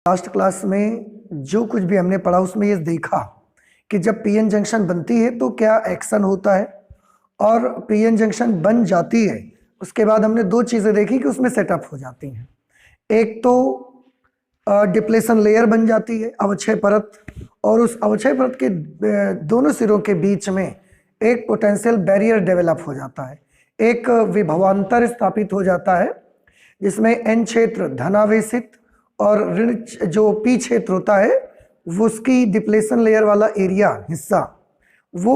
Last class में जो कुछ भी हमने पढ़ा उसमें ये देखा कि जब पीएन जंक्शन बनती है तो क्या एक्शन होता है, और पीएन जंक्शन बन जाती है उसके बाद हमने दो चीज़ें देखी कि उसमें सेटअप हो जाती हैं। एक तो डिप्लेशन लेयर बन जाती है, अवक्षय परत, और उस अवक्षय परत के दोनों सिरों के बीच में एक पोटेंशियल बैरियर डेवलप हो जाता है, एक विभवांतर स्थापित हो जाता है जिसमें एन क्षेत्र धनावेशित और ऋण जो पी क्षेत्र होता है वो उसकी डिप्लेशन लेयर वाला एरिया हिस्सा वो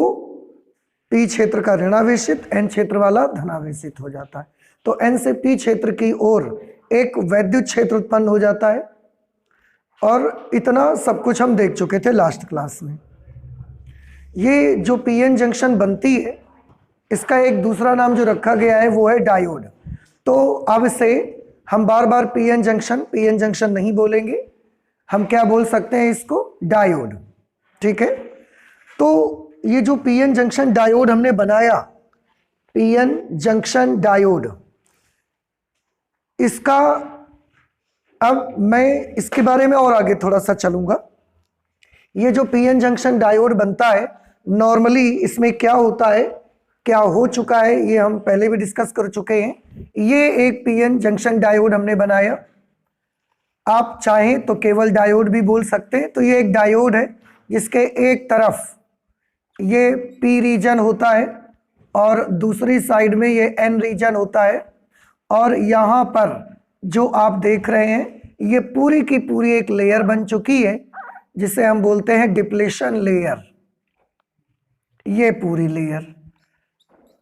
पी क्षेत्र का ऋणावेशित, एन क्षेत्र वाला धनावेशित हो जाता है। तो एन से पी क्षेत्र की ओर एक वैद्युत क्षेत्र उत्पन्न हो जाता है, और इतना सब कुछ हम देख चुके थे लास्ट क्लास में। ये जो पीएन जंक्शन बनती है इसका एक दूसरा नाम जो रखा गया है वो है डायोड। तो अब से हम बार बार पीएन जंक्शन नहीं बोलेंगे, हम क्या बोल सकते हैं इसको, डायोड। ठीक है, तो ये जो पीएन जंक्शन डायोड हमने बनाया, पीएन जंक्शन डायोड, इसका अब मैं इसके बारे में और आगे थोड़ा सा चलूंगा। ये जो पीएन जंक्शन डायोड बनता है नॉर्मली इसमें क्या होता है, क्या हो चुका है, ये हम पहले भी डिस्कस कर चुके हैं। ये एक पीएन जंक्शन डायोड हमने बनाया, आप चाहें तो केवल डायोड भी बोल सकते हैं। तो ये एक डायोड है जिसके एक तरफ ये पी रीजन होता है और दूसरी साइड में ये एन रीजन होता है, और यहाँ पर जो आप देख रहे हैं ये पूरी की पूरी एक लेयर बन चुकी है जिसे हम बोलते हैं डिप्लेशन लेयर। ये पूरी लेयर,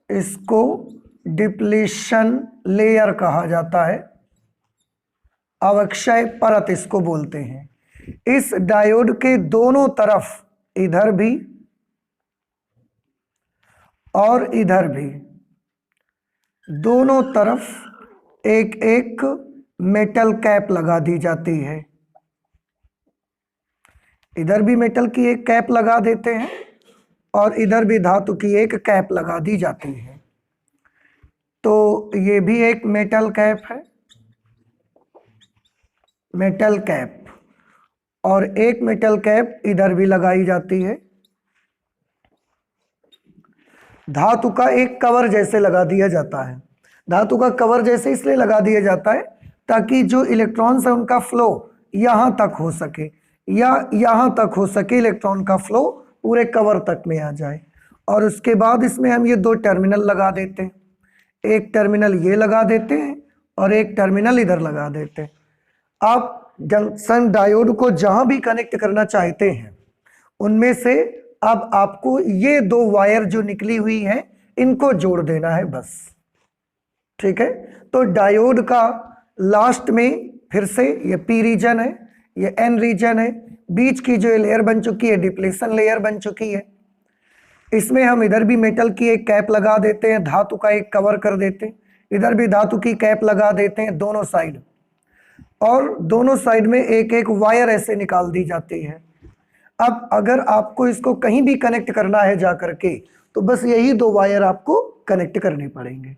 इसको डिप्लेशन लेयर कहा जाता है, अवक्षय परत इसको बोलते हैं। इस डायोड के दोनों तरफ, इधर भी और इधर भी, दोनों तरफ एक एक मेटल कैप लगा दी जाती है। इधर भी मेटल की एक कैप लगा देते हैं और इधर भी धातु की एक कैप लगा दी जाती है। तो ये भी एक मेटल कैप है, मेटल कैप, और एक मेटल कैप इधर भी लगाई जाती है। धातु का एक कवर जैसे लगा दिया जाता है। धातु का कवर जैसे इसलिए लगा दिया जाता है ताकि जो इलेक्ट्रॉन्स है उनका फ्लो यहाँ तक हो सके, या यहाँ तक हो सके इलेक्ट्रॉन का फ्लो पूरे कवर तक में आ जाए। और उसके बाद इसमें हम ये दो टर्मिनल लगा देते हैं, एक टर्मिनल ये लगा देते हैं और एक टर्मिनल इधर लगा देते हैं। आप जंक्शन डायोड को जहां भी कनेक्ट करना चाहते हैं उनमें से अब आपको ये दो वायर जो निकली हुई हैं इनको जोड़ देना है बस। ठीक है, तो डायोड का लास्ट में फिर से ये पी रीजन है, ये एन रीजन है, बीच की जो लेयर बन चुकी है डिप्लेशन लेयर बन चुकी है। इसमें हम इधर भी मेटल की एक कैप लगा देते हैं, धातु का एक कवर कर देते हैं, इधर भी धातु की कैप लगा देते हैं दोनों साइड, और दोनों साइड में एक एक वायर ऐसे निकाल दी जाती है। अब अगर आपको इसको कहीं भी कनेक्ट करना है जा करके तो बस यही दो वायर आपको कनेक्ट करने पड़ेंगे।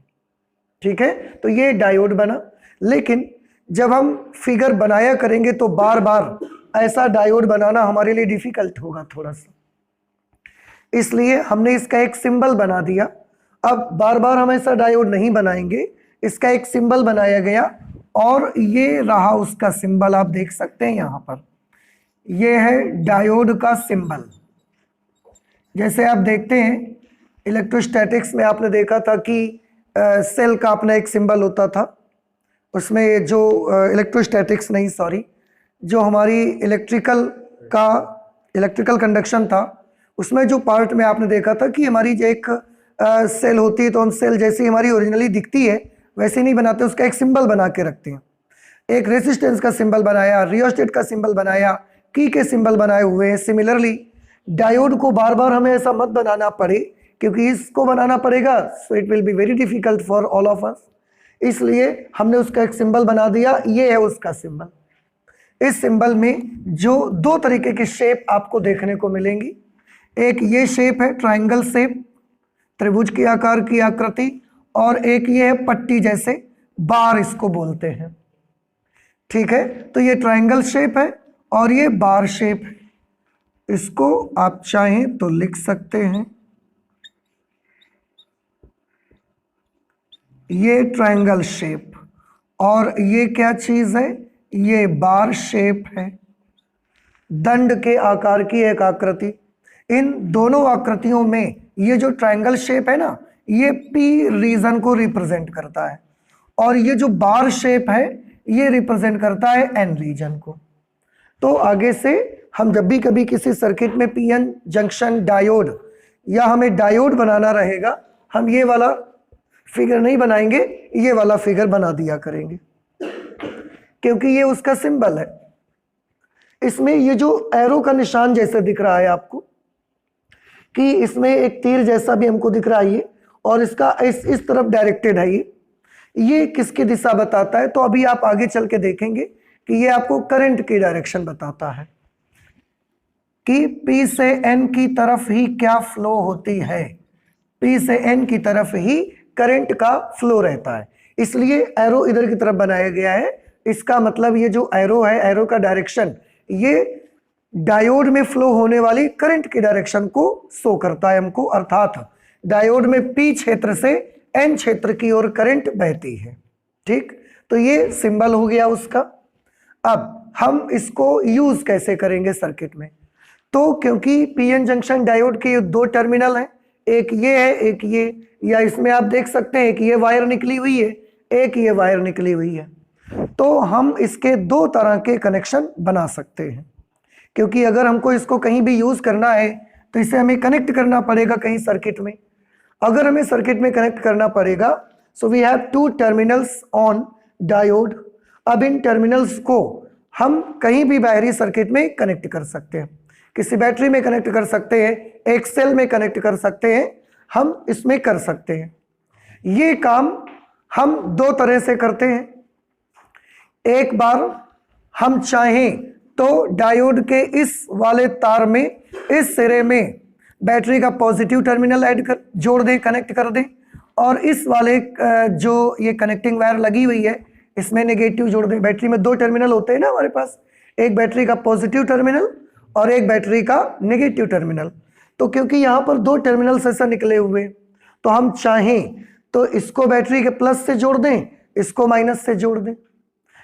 ठीक है, तो ये डायोड बना। लेकिन जब हम फिगर बनाया करेंगे तो बार बार ऐसा डायोड बनाना हमारे लिए डिफिकल्ट होगा थोड़ा सा, इसलिए हमने इसका एक सिंबल बना दिया। अब बार बार हम ऐसा डायोड नहीं बनाएंगे, इसका एक सिंबल बनाया गया, और ये रहा उसका सिंबल, आप देख सकते हैं यहाँ पर, ये है डायोड का सिंबल। जैसे आप देखते हैं इलेक्ट्रोस्टैटिक्स में आपने देखा था कि सेल का अपना एक सिंबल होता था, उसमें जो इलेक्ट्रोस्टैटिक्स नहीं सॉरी जो हमारी इलेक्ट्रिकल कंडक्शन था उसमें जो पार्ट में आपने देखा था कि हमारी जो एक सेल होती है तो हम सेल जैसी हमारी ओरिजिनली दिखती है वैसे नहीं बनाते, उसका एक सिंबल बना के रखते हैं। एक रेजिस्टेंस का सिंबल बनाया, रियोस्टेट का सिंबल बनाया, की के सिंबल बनाए हुए हैं। सिमिलरली डायोड को बार बार हमें ऐसा मत बनाना पड़े, क्योंकि इसको बनाना पड़ेगा so it will be very difficult for all of us, इसलिए हमने उसका एक सिंबल बना दिया। ये है उसका सिंबल। इस सिंबल में जो दो तरीके की शेप आपको देखने को मिलेंगी, एक ये शेप है ट्रायंगल शेप, त्रिभुज के आकार की आकृति, और एक ये है पट्टी जैसे, बार इसको बोलते हैं। ठीक है, तो ये ट्रायंगल शेप है और ये बार शेप है। इसको आप चाहें तो लिख सकते हैं, ये ट्रायंगल शेप और ये क्या चीज है, ये बार शेप है। दंड के आकार की एक आकृति। इन दोनों आकृतियों में ये जो ट्रायंगल शेप है ना, ये पी रीजन को रिप्रेजेंट करता है और ये जो बार शेप है ये रिप्रेजेंट करता है एन रीजन को। तो आगे से हम जब भी कभी किसी सर्किट में पीएन जंक्शन डायोड या हमें डायोड बनाना रहेगा, हम ये वाला फिगर नहीं बनाएंगे, ये वाला फिगर बना दिया करेंगे क्योंकि ये उसका सिंबल है। इसमें ये जो एरो का निशान जैसे दिख रहा है आपको, कि इसमें एक तीर जैसा भी हमको दिख रहा है ये, और इसका इस तरफ डायरेक्टेड है ये किसकी दिशा बताता है? तो अभी आप आगे चल के देखेंगे कि ये आपको करंट की डायरेक्शन बताता है कि P से N की तरफ ही क्या फ्लो होती है, P से N की तरफ ही करंट का फ्लो रहता है, इसलिए एरो इधर की तरफ बनाया गया है। इसका मतलब ये जो एरो है, एरो का डायरेक्शन ये डायोड में फ्लो होने वाली करंट की डायरेक्शन को शो करता है हमको, अर्थात डायोड में P क्षेत्र से N क्षेत्र की ओर करंट बहती है। ठीक, तो ये सिंबल हो गया उसका। अब हम इसको यूज कैसे करेंगे सर्किट में? तो क्योंकि पीएन जंक्शन डायोड के दो टर्मिनल हैं, एक ये है एक ये, या इसमें आप देख सकते हैं कि ये वायर निकली हुई है, एक ये वायर निकली हुई है, तो हम इसके दो तरह के कनेक्शन बना सकते हैं। क्योंकि अगर हमको इसको कहीं भी यूज करना है तो इसे हमें कनेक्ट करना पड़ेगा कहीं सर्किट में। अगर हमें सर्किट में कनेक्ट करना पड़ेगा, so we have two terminals on diode. अब इन टर्मिनल्स को हम कहीं भी बाहरी सर्किट में कनेक्ट कर सकते हैं, किसी बैटरी में कनेक्ट कर सकते हैं, एक सेल में कनेक्ट कर सकते हैं, हम इसमें कर सकते हैं। ये काम हम दो तरह से करते हैं। एक बार हम चाहें तो डायोड के इस वाले तार में, इस सिरे में बैटरी का पॉजिटिव टर्मिनल ऐड कर जोड़ दें, कनेक्ट कर दें, और इस वाले जो ये कनेक्टिंग वायर लगी हुई है इसमें नेगेटिव जोड़ दें। बैटरी में दो टर्मिनल होते हैं ना हमारे पास, एक बैटरी का पॉजिटिव टर्मिनल और एक बैटरी का नेगेटिव टर्मिनल। तो क्योंकि यहाँ पर दो टर्मिनल्स ऐसा निकले हुए, तो हम चाहें तो इसको बैटरी के प्लस से जोड़ दें, इसको माइनस से जोड़ दें,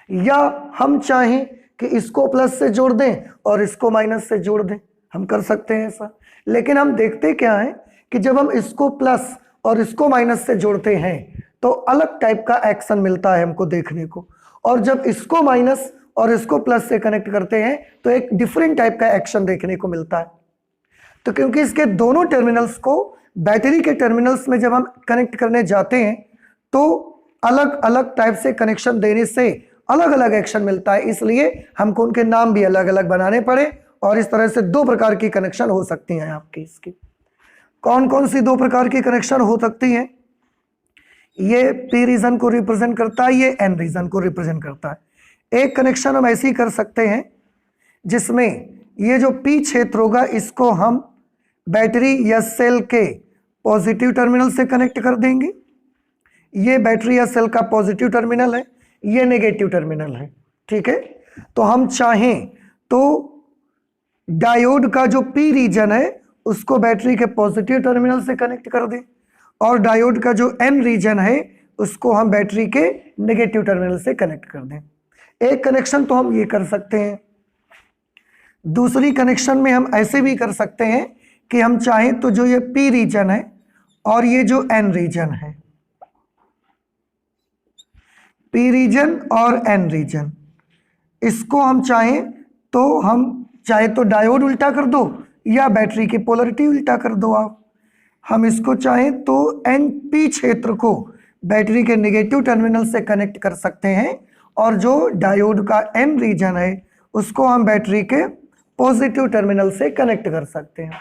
या हम चाहें कि इसको प्लस से जोड़ दें और इसको माइनस से जोड़ दें, हम कर सकते हैं ऐसा। लेकिन हम देखते क्या है कि जब हम इसको प्लस और इसको माइनस से जोड़ते हैं तो अलग टाइप का एक्शन मिलता है हमको देखने को, और जब इसको माइनस और इसको प्लस से कनेक्ट करते हैं तो एक डिफरेंट टाइप का एक्शन देखने को मिलता है। तो क्योंकि इसके दोनों टर्मिनल्स को बैटरी के टर्मिनल्स में जब हम कनेक्ट करने जाते हैं तो अलग अलग टाइप से कनेक्शन देने से अलग अलग एक्शन मिलता है, इसलिए हमको उनके नाम भी अलग अलग बनाने पड़े, और इस तरह से दो प्रकार की कनेक्शन हो सकती हैं आपकी। इसकी कौन कौन सी दो प्रकार की कनेक्शन हो सकती हैं? ये पी रीजन को रिप्रेजेंट करता है, ये एन रीजन को रिप्रेजेंट करता है। एक कनेक्शन हम ऐसे ही कर सकते हैं जिसमें ये जो पी क्षेत्र होगा इसको हम बैटरी या सेल के पॉजिटिव टर्मिनल से कनेक्ट कर देंगे। ये बैटरी या सेल का पॉजिटिव टर्मिनल है, ये नेगेटिव टर्मिनल है। ठीक है, तो हम चाहें तो डायोड का जो पी रीजन है उसको बैटरी के पॉजिटिव टर्मिनल से कनेक्ट कर दें, और डायोड का जो एन रीजन है उसको हम बैटरी के नेगेटिव टर्मिनल से कनेक्ट कर दें। एक कनेक्शन तो हम ये कर सकते हैं। दूसरी कनेक्शन में हम ऐसे भी कर सकते हैं कि हम चाहें तो जो ये पी रीजन है और ये जो एन रीजन है, पी रीजन और एन रीजन, इसको हम चाहे तो डायोड उल्टा कर दो या बैटरी की पोलरिटी उल्टा कर दो आप। हम इसको चाहें तो एन पी क्षेत्र को बैटरी के नेगेटिव टर्मिनल से कनेक्ट कर सकते हैं, और जो डायोड का एन रीजन है उसको हम बैटरी के पॉजिटिव टर्मिनल से कनेक्ट कर सकते हैं।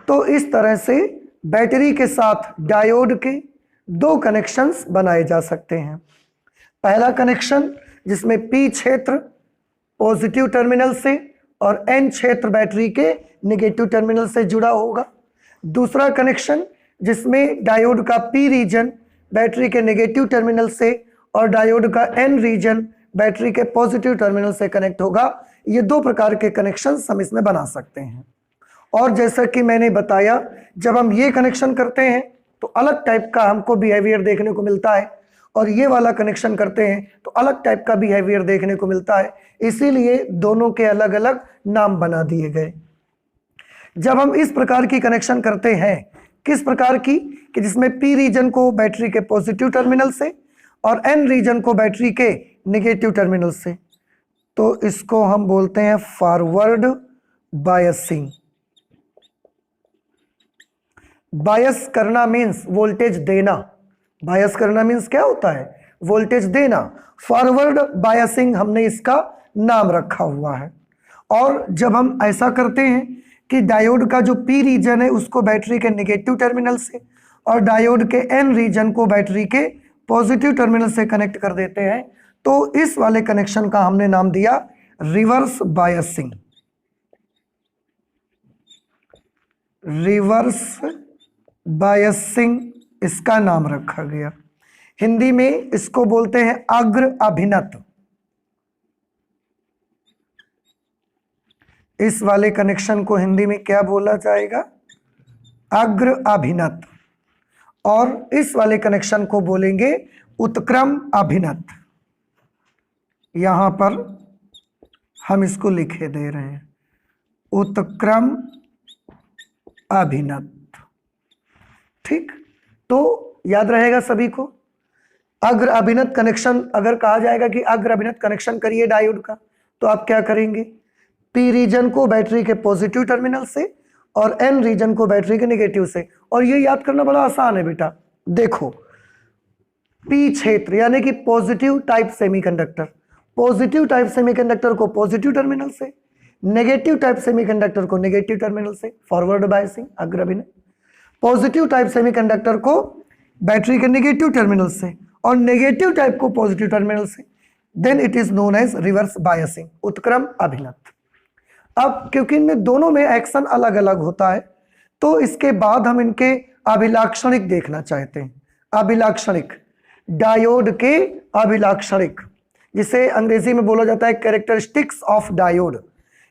तो इस तरह से बैटरी के साथ डायोड के दो कनेक्शंस बनाए जा सकते हैं। पहला कनेक्शन जिसमें पी क्षेत्र पॉजिटिव टर्मिनल से और एन क्षेत्र बैटरी के नेगेटिव टर्मिनल से जुड़ा होगा। दूसरा कनेक्शन जिसमें डायोड का पी रीजन बैटरी के नेगेटिव टर्मिनल से और डायोड का एन रीजन बैटरी के पॉजिटिव टर्मिनल से कनेक्ट होगा। ये दो प्रकार के कनेक्शंस हम इसमें बना सकते हैं। और जैसा कि मैंने बताया, जब हम ये कनेक्शन करते हैं तो अलग टाइप का हमको बिहेवियर देखने को मिलता है, और ये वाला कनेक्शन करते हैं तो अलग टाइप का बिहेवियर देखने को मिलता है। इसीलिए दोनों के अलग अलग नाम बना दिए गए। जब हम इस प्रकार की कनेक्शन करते हैं, किस प्रकार की, कि जिसमें पी रीजन को बैटरी के पॉजिटिव टर्मिनल से और एन रीजन को बैटरी के नेगेटिव टर्मिनल से, तो इसको हम बोलते हैं फॉरवर्ड बायसिंग। बायस करना मीन्स वोल्टेज देना। बायस करना मीन्स क्या होता है? वोल्टेज देना। फॉरवर्ड बायसिंग हमने इसका नाम रखा हुआ है। और जब हम ऐसा करते हैं कि डायोड का जो पी रीजन है उसको बैटरी के नेगेटिव टर्मिनल से और डायोड के एन रीजन को बैटरी के पॉजिटिव टर्मिनल से कनेक्ट कर देते हैं, तो इस वाले कनेक्शन का हमने नाम दिया रिवर्स बायसिंग। रिवर्स बायसिंग इसका नाम रखा गया। हिंदी में इसको बोलते हैं अग्र अभिनत। इस वाले कनेक्शन को हिंदी में क्या बोला जाएगा? अग्र अभिनत। और इस वाले कनेक्शन को बोलेंगे उत्क्रम अभिनत। यहां पर हम इसको लिखे दे रहे हैं, उत्क्रम अभिनत। ठीक, तो याद रहेगा सभी को। अग्र अभिनत कनेक्शन अगर कहा जाएगा कि अग्र अभिनत कनेक्शन करिए डायोड का, तो आप क्या करेंगे? पी रीजन को बैटरी के पॉजिटिव टर्मिनल से और एन रीजन को बैटरी के नेगेटिव से। और ये याद करना बड़ा आसान है बेटा। देखो, पी क्षेत्र यानी कि positive type semiconductor, positive type semiconductor को पॉजिटिव टर्मिनल से, नेगेटिव टाइप सेमीकंडक्टर को नेगेटिव टर्मिनल से, फॉरवर्ड बायसिंग अग्र अभिनत। पॉजिटिव टाइप सेमीकंडक्टर को बैटरी के नेगेटिव टर्मिनल से और नेगेटिव टाइप को पॉजिटिव टर्मिनल से, then it is known as reverse biasing, उत्क्रम अभिनत। अब क्योंकि इनमें दोनों में एक्शन अलग अलग होता है, तो इसके बाद हम इनके अभिलाक्षणिक देखना चाहते हैं। अभिलाक्षणिक, डायोड के अभिलाक्षणिक, जिसे अंग्रेजी में बोला जाता है कैरेक्टरिस्टिक्स ऑफ डायोड।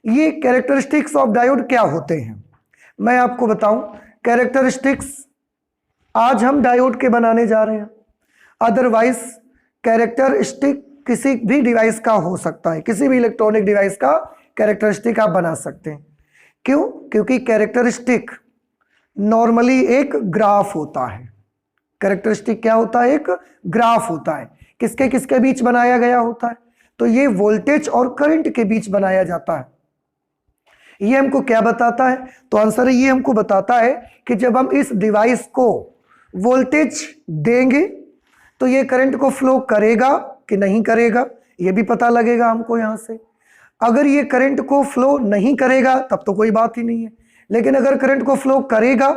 ये कैरेक्टरिस्टिक्स ऑफ डायोड क्या होते हैं मैं आपको बताऊं। कैरेक्टरिस्टिक्स आज हम डायोड के बनाने जा रहे हैं, अदरवाइज कैरेक्टरिस्टिक किसी भी डिवाइस का हो सकता है, किसी भी इलेक्ट्रॉनिक डिवाइस का कैरेक्टरिस्टिक आप बना सकते हैं। क्यों? क्योंकि कैरेक्टरिस्टिक नॉर्मली एक ग्राफ होता है। कैरेक्टरिस्टिक क्या होता है? एक ग्राफ होता है। किसके किसके बीच बनाया गया होता है? तो ये वोल्टेज और करंट के बीच बनाया जाता है। ये हमको क्या बताता है? तो आंसर ये हमको बताता है कि जब हम इस डिवाइस को वोल्टेज देंगे तो ये करंट को फ्लो करेगा कि नहीं करेगा, ये भी पता लगेगा हमको यहां से। अगर ये करंट को फ्लो नहीं करेगा तब तो कोई बात ही नहीं है, लेकिन अगर करंट को फ्लो करेगा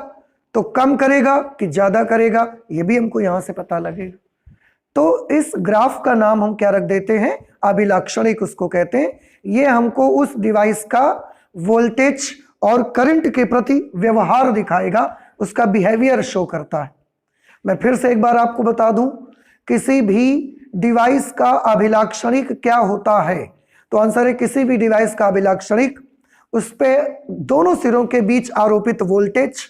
तो कम करेगा कि ज्यादा करेगा, ये भी हमको यहां से पता लगेगा। तो इस ग्राफ का नाम हम क्या रख देते हैं? अभिलाक्षणिक उसको कहते हैं। ये हमको उस डिवाइस का वोल्टेज और करंट के प्रति व्यवहार दिखाएगा, उसका बिहेवियर शो करता है। मैं फिर से एक बार आपको बता दूं, किसी भी डिवाइस का अभिलाक्षणिक क्या होता है? तो आंसर है किसी भी डिवाइस का अभिलाक्षणिक उस पे दोनों सिरों के बीच आरोपित वोल्टेज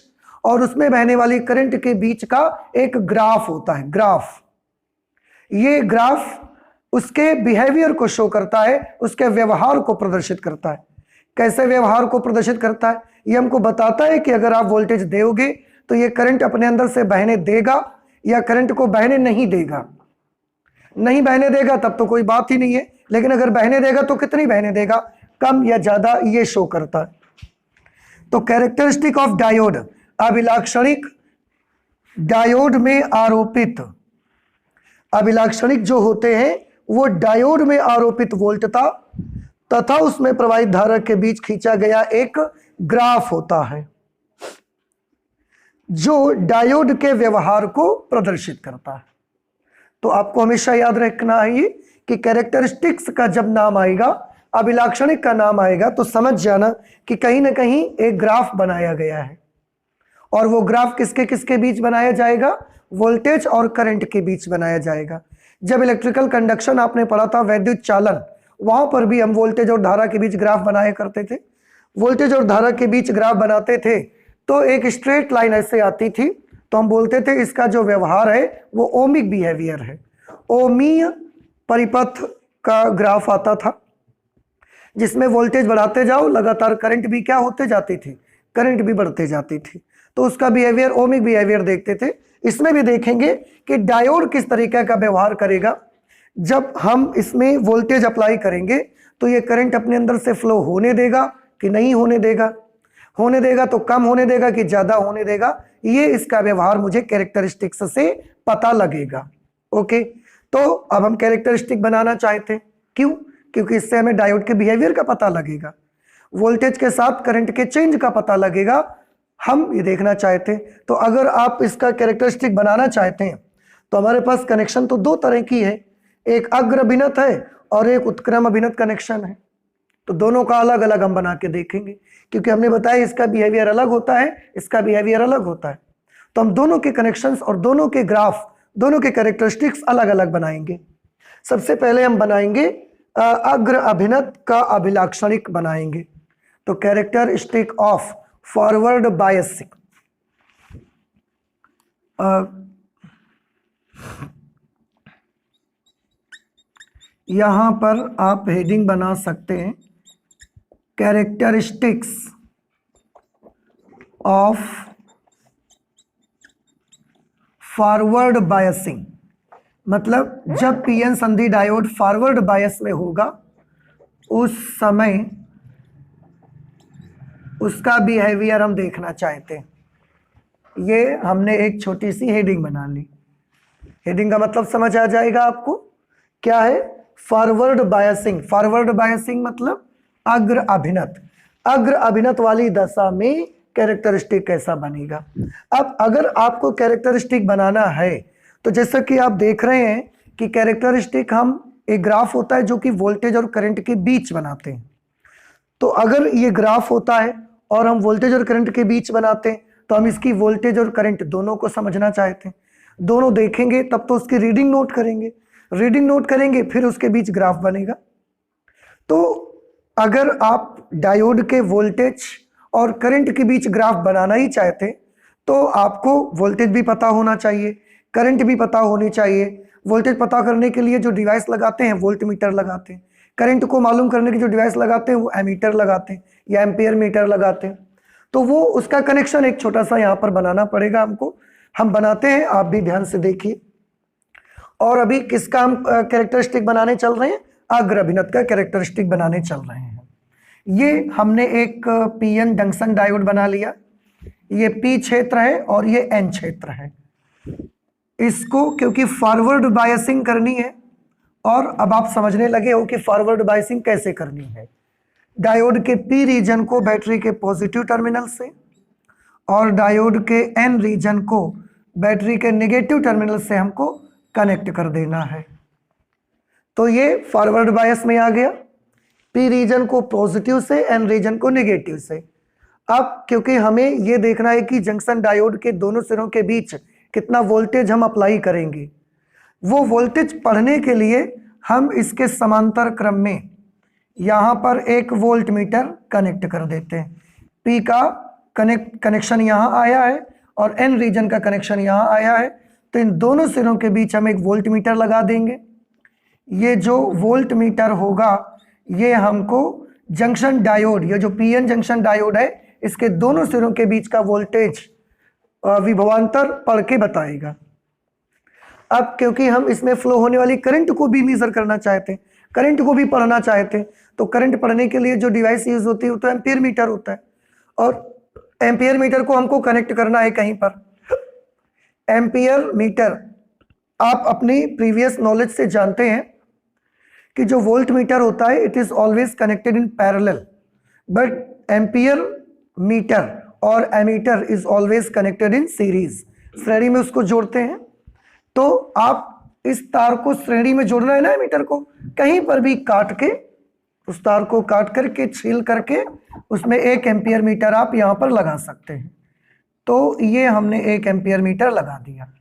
और उसमें बहने वाली करंट के बीच का एक ग्राफ होता है। ग्राफ, ये ग्राफ उसके बिहेवियर को शो करता है, उसके व्यवहार को प्रदर्शित करता है। कैसे व्यवहार को प्रदर्शित करता है? ये हमको बताता है कि अगर आप वोल्टेज दोगे तो ये करंट अपने अंदर से बहने देगा या करंट को बहने नहीं देगा। नहीं बहने देगा तब तो कोई बात ही नहीं है, लेकिन अगर बहने देगा तो कितनी बहने देगा, कम या ज्यादा, ये शो करता है। तो कैरेक्टरिस्टिक ऑफ डायोड, अभिलाक्षणिक डायोड में आरोपित, अभिलाक्षणिक जो होते हैं वो डायोड में आरोपित वोल्टता तथा उसमें प्रवाहित धारा के बीच खींचा गया एक ग्राफ होता है जो डायोड के व्यवहार को प्रदर्शित करता है। तो आपको हमेशा याद रखना है ये कि कैरेक्टरिस्टिक्स का जब नाम आएगा, अभिलाक्षणिक का नाम आएगा, तो समझ जाना कि कहीं ना कहीं एक ग्राफ बनाया गया है और वो ग्राफ किसके किसके बीच बनाया जाएगा? वोल्टेज और करंट के बीच बनाया जाएगा। जब इलेक्ट्रिकल कंडक्शन आपने पढ़ा था, वैद्युत चालन, वहां पर भी हम वोल्टेज और धारा के बीच ग्राफ बनाया करते थे। वोल्टेज और धारा के बीच ग्राफ बनाते थे तो एक स्ट्रेट लाइन ऐसे आती थी, तो हम बोलते थे इसका जो व्यवहार है वो ओमिक बिहेवियर है। ओमीय परिपथ का ग्राफ आता था जिसमें वोल्टेज बढ़ाते जाओ, लगातार करंट भी क्या होते जाती थी? करंट भी बढ़ते जाती थी। तो उसका बिहेवियर ओमिक बिहेवियर देखते थे। इसमें भी देखेंगे कि डायोड किस तरीके का व्यवहार करेगा। जब हम इसमें वोल्टेज अप्लाई करेंगे तो ये करंट अपने अंदर से फ्लो होने देगा कि नहीं होने देगा? होने देगा तो कम होने देगा कि ज्यादा होने देगा? ये इसका व्यवहार मुझे कैरेक्टरिस्टिक्स से पता लगेगा। ओके, तो अब हम कैरेक्टरिस्टिक बनाना चाहते हैं। क्यों? क्योंकि इससे हमें डायोड के बिहेवियर का पता लगेगा, वोल्टेज के साथ करंट के चेंज का पता लगेगा, हम ये देखना चाहते हैं। तो अगर आप इसका कैरेक्टरिस्टिक बनाना चाहते हैं तो हमारे पास कनेक्शन तो दो तरह की है, एक अग्र अभिनत है और एक उत्क्रम अभिनत कनेक्शन है। तो दोनों का अलग अलग हम बना के देखेंगे, क्योंकि हमने बताया इसका बिहेवियर अलग होता है, इसका बिहेवियर अलग होता है। तो हम दोनों के कनेक्शंस और दोनों के ग्राफ, दोनों के कैरेक्टरिस्टिक्स अलग अलग बनाएंगे। सबसे पहले हम बनाएंगे अग्र अभिनत का अभिलाक्षणिक बनाएंगे। तो कैरेक्टरिस्टिक ऑफ फॉरवर्ड बायसिंग, यहां पर आप हेडिंग बना सकते हैं, कैरेक्टरिस्टिक्स ऑफ फॉरवर्ड बायसिंग। मतलब जब पीएन संधि डायोड फॉरवर्ड बायस में होगा उस समय उसका बिहेवियर हम देखना चाहते हैं। ये हमने एक छोटी सी हेडिंग बना ली। हेडिंग का मतलब समझ आ जाएगा आपको क्या है? Forward biasing. फॉरवर्ड बायसिंग मतलब अग्र अभिनत। अग्र अभिनत वाली दशा में कैरेक्टरिस्टिक कैसा बनेगा। अब अगर आपको कैरेक्टरिस्टिक बनाना है तो जैसा कि आप देख रहे हैं कि कैरेक्टरिस्टिक हम एक ग्राफ होता है जो कि वोल्टेज और करंट के बीच बनाते हैं। तो अगर ये ग्राफ होता है और हम वोल्टेज और करंट के बीच बनाते हैं तो हम इसकी वोल्टेज और करंट दोनों को समझना चाहते हैं। दोनों देखेंगे तब तो उसकी रीडिंग नोट करेंगे, रीडिंग नोट करेंगे फिर उसके बीच ग्राफ बनेगा। तो अगर आप डायोड के वोल्टेज और करंट के बीच ग्राफ बनाना ही चाहते तो आपको वोल्टेज भी पता होना चाहिए, करंट भी पता होनी चाहिए। वोल्टेज पता करने के लिए जो डिवाइस लगाते हैं वोल्ट मीटर लगाते हैं, करंट को मालूम करने की जो डिवाइस लगाते हैं वो एमीटर लगाते हैं या एम्पियर मीटर लगाते हैं। तो वो उसका कनेक्शन एक छोटा सा यहाँ पर बनाना पड़ेगा हमको। हम बनाते हैं, आप भी ध्यान से देखिए। और अभी किसका हम कैरेक्टरिस्टिक बनाने चल रहे हैं? अग्र अभिनत का कैरेक्टरिस्टिक बनाने चल रहे हैं। ये हमने एक पीएन जंक्शन डायोड बना लिया। ये पी क्षेत्र है और ये एन क्षेत्र है। इसको क्योंकि फॉरवर्ड बायसिंग करनी है, और अब आप समझने लगे हो कि फॉरवर्ड बायसिंग कैसे करनी है। डायोड के पी रीजन को बैटरी के पॉजिटिव टर्मिनल से और डायोड के एन रीजन को बैटरी के नेगेटिव टर्मिनल से हमको कनेक्ट कर देना है। तो ये फॉरवर्ड बायस में आ गया, पी रीजन को पॉजिटिव से, एन रीजन को नेगेटिव से। अब क्योंकि हमें ये देखना है कि जंक्शन डायोड के दोनों सिरों के बीच कितना वोल्टेज हम अप्लाई करेंगे, वो वोल्टेज पढ़ने के लिए हम इसके समांतर क्रम में यहाँ पर एक वोल्ट मीटर कनेक्ट कर देते हैं। पी का कनेक्शन यहाँ आया है और एन रीजन का कनेक्शन यहाँ आया है, तो इन दोनों सिरों के बीच हम एक वोल्ट मीटर लगा देंगे। ये जो वोल्ट मीटर होगा ये हमको जंक्शन डायोड, ये जो पीएन जंक्शन डायोड है, इसके दोनों सिरों के बीच का वोल्टेज विभवांतर पढ़ के बताएगा। अब क्योंकि हम इसमें फ्लो होने वाली करंट को भी मेजर करना चाहते हैं, करंट को भी पढ़ना चाहते हैं, तो करंट पढ़ने के लिए जो डिवाइस यूज होती है वो तो एम्पियर मीटर होता है, और एम्पियर मीटर को हमको कनेक्ट करना है कहीं पर। एम्पियर मीटर आप अपनी प्रीवियस नॉलेज से जानते हैं कि जो वोल्ट मीटर होता है it is always connected in parallel, but ampere meter और ammeter is always connected in series. श्रेणी में उसको जोड़ते हैं। तो आप इस तार को श्रेणी में जोड़ना है ना, एमीटर को कहीं पर भी काट के, उस तार को काट करके छील करके उसमें 1 एम्पियर मीटर आप यहाँ पर लगा सकते हैं। तो ये हमने 1 एम्पियर मीटर लगा दिया।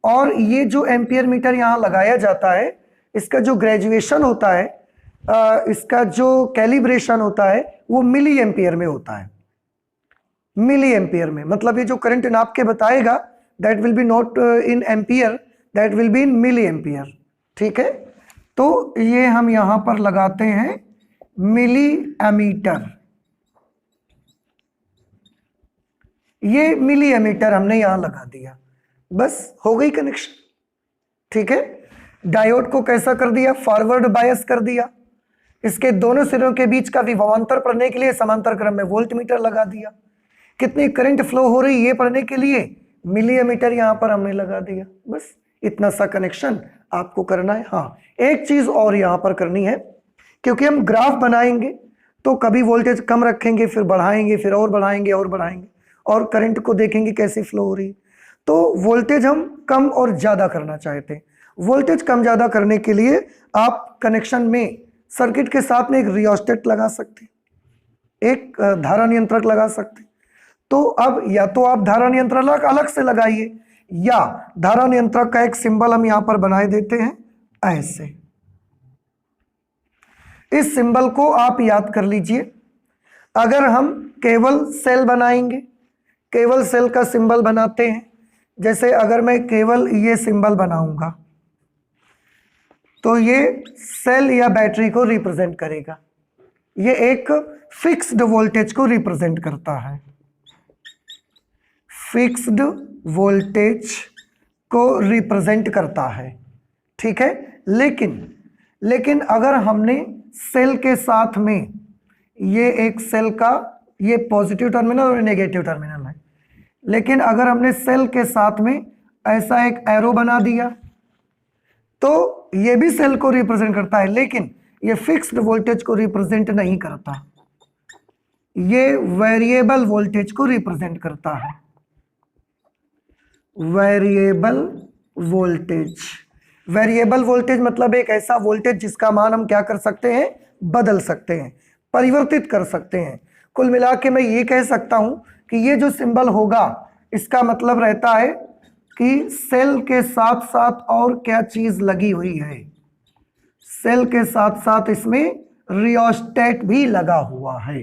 और ये जो एम्पियर मीटर यहाँ लगाया जाता है, इसका जो ग्रेजुएशन होता है, इसका जो कैलिब्रेशन होता है वो मिली एम्पियर में होता है। मिली एम्पियर में मतलब ये जो करंट नाप के बताएगा that will be not in ampere, that will be in milli ampere. ठीक है, तो ये हम यहां पर लगाते हैं मिली एमीटर। ये मिली एमीटर हमने यहां लगा दिया, बस हो गई कनेक्शन। ठीक है, डायोड को कैसा कर दिया, फॉरवर्ड बायस कर दिया। इसके दोनों सिरों के बीच का विभवांतर पढ़ने के लिए समांतर क्रम में वोल्ट मीटर लगा दिया। कितनी करंट फ्लो हो रही ये पढ़ने के लिए मिली एमीटर यहां पर हमने लगा दिया। बस इतना सा कनेक्शन आपको करना है। हाँ, एक चीज और यहां पर करनी है, क्योंकि हम ग्राफ बनाएंगे तो कभी वोल्टेज कम रखेंगे, फिर बढ़ाएंगे, फिर और बढ़ाएंगे और बढ़ाएंगे, और करंट को देखेंगे कैसे फ्लो हो रही है। तो वोल्टेज हम कम और ज्यादा करना चाहते हैं। वोल्टेज कम ज्यादा करने के लिए आप कनेक्शन में सर्किट के साथ में एक रियोस्टेट लगा सकते हैं, एक धारा नियंत्रक लगा सकते हैं। तो अब या तो आप धारा नियंत्रक अलग से लगाइए, या धारा नियंत्रक का एक सिंबल हम यहां पर बनाए देते हैं ऐसे। इस सिंबल को आप याद कर लीजिए। अगर हम केवल सेल बनाएंगे, केवल सेल का सिंबल बनाते हैं, जैसे अगर मैं केवल ये सिंबल बनाऊंगा तो ये सेल या बैटरी को रिप्रेजेंट करेगा। ये एक फिक्स्ड वोल्टेज को रिप्रेजेंट करता है, फिक्स्ड वोल्टेज को रिप्रेजेंट करता है। ठीक है, लेकिन अगर हमने सेल के साथ में ये एक सेल का ये पॉजिटिव टर्मिनल और नेगेटिव टर्मिनल है, लेकिन अगर हमने सेल के साथ में ऐसा एक एरो बना दिया तो ये भी सेल को रिप्रेजेंट करता है, लेकिन ये फिक्स्ड वोल्टेज को रिप्रेजेंट नहीं करता, ये वेरिएबल वोल्टेज को रिप्रेजेंट करता है। वेरिएबल वोल्टेज, वेरिएबल वोल्टेज मतलब एक ऐसा वोल्टेज जिसका मान हम क्या कर सकते हैं, बदल सकते हैं, परिवर्तित कर सकते हैं। कुल मिला के मैं ये कह सकता हूं कि ये जो सिंबल होगा इसका मतलब रहता है कि सेल के साथ साथ और क्या चीज लगी हुई है, सेल के साथ साथ इसमें रियोस्टेट भी लगा हुआ है।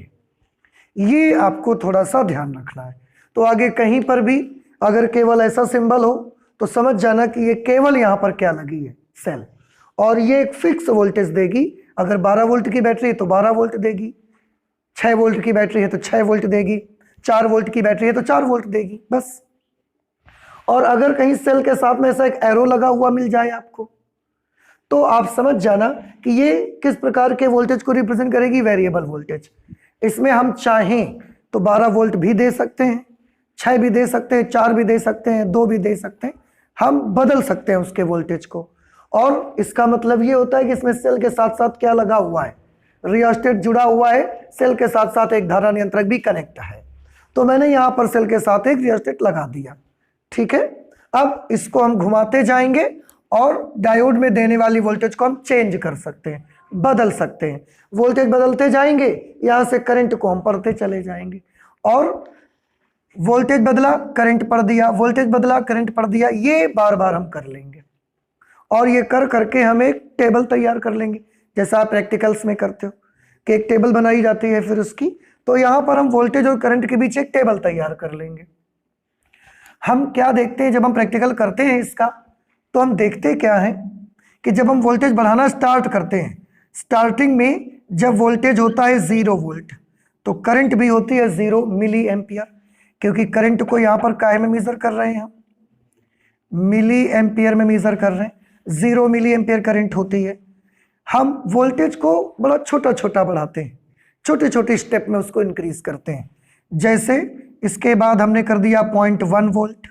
ये आपको थोड़ा सा ध्यान रखना है। तो आगे कहीं पर भी अगर केवल ऐसा सिंबल हो तो समझ जाना कि ये केवल यहां पर क्या लगी है, सेल, और ये एक फिक्स वोल्टेज देगी। अगर 12 वोल्ट की बैटरी है तो 12 वोल्ट देगी, 6 वोल्ट की बैटरी है तो 6 वोल्ट देगी, 4 वोल्ट की बैटरी है तो 4 वोल्ट देगी, बस। और अगर कहीं सेल के साथ में ऐसा एक एरो लगा हुआ मिल जाए आपको तो आप समझ जाना कि ये किस प्रकार के वोल्टेज को रिप्रेजेंट करेगी, वेरिएबल वोल्टेज। इसमें हम चाहें तो 12 वोल्ट भी दे सकते हैं, 6 भी दे सकते हैं, 4 भी दे सकते हैं, 2 भी दे सकते हैं, हम बदल सकते हैं उसके वोल्टेज को। और इसका मतलब ये होता है कि इसमें सेल के साथ साथ क्या लगा हुआ है, रियोस्टेट जुड़ा हुआ है, सेल के साथ साथ एक धारा नियंत्रक भी कनेक्ट है। तो मैंने यहाँ पर सेल के साथ एक रियोस्टेट लगा दिया। ठीक है, अब इसको हम घुमाते जाएंगे और डायोड में देने वाली वोल्टेज को हम चेंज कर सकते हैं, बदल सकते हैं। वोल्टेज बदलते जाएंगे, यहां से करंट को हम पढ़ते चले जाएंगे, और वोल्टेज बदला करंट पढ़ दिया, वोल्टेज बदला करंट पढ़ दिया, ये बार बार हम कर लेंगे। और ये कर करके हम एक टेबल तैयार कर लेंगे, जैसा आप प्रैक्टिकल्स में करते हो कि एक टेबल बनाई जाती है फिर उसकी, तो यहां पर हम वोल्टेज और करंट के बीच एक टेबल तैयार कर लेंगे। हम क्या देखते हैं जब हम प्रैक्टिकल करते हैं इसका, तो हम देखते क्या है कि जब हम वोल्टेज बढ़ाना स्टार्ट करते हैं, स्टार्टिंग में जब वोल्टेज होता है 0 वोल्ट तो करंट भी होती है 0 मिली एम्पियर, क्योंकि करंट को यहाँ पर काय में मेजर कर रहे हैं, हम मिली एम्पियर में मेजर कर रहे हैं। 0 मिली एम्पियर करंट होती है। हम वोल्टेज को बड़ा छोटा छोटा बढ़ाते हैं, छोटे छोटे स्टेप में उसको इंक्रीज करते हैं। जैसे इसके बाद हमने कर दिया 0.1 वोल्ट,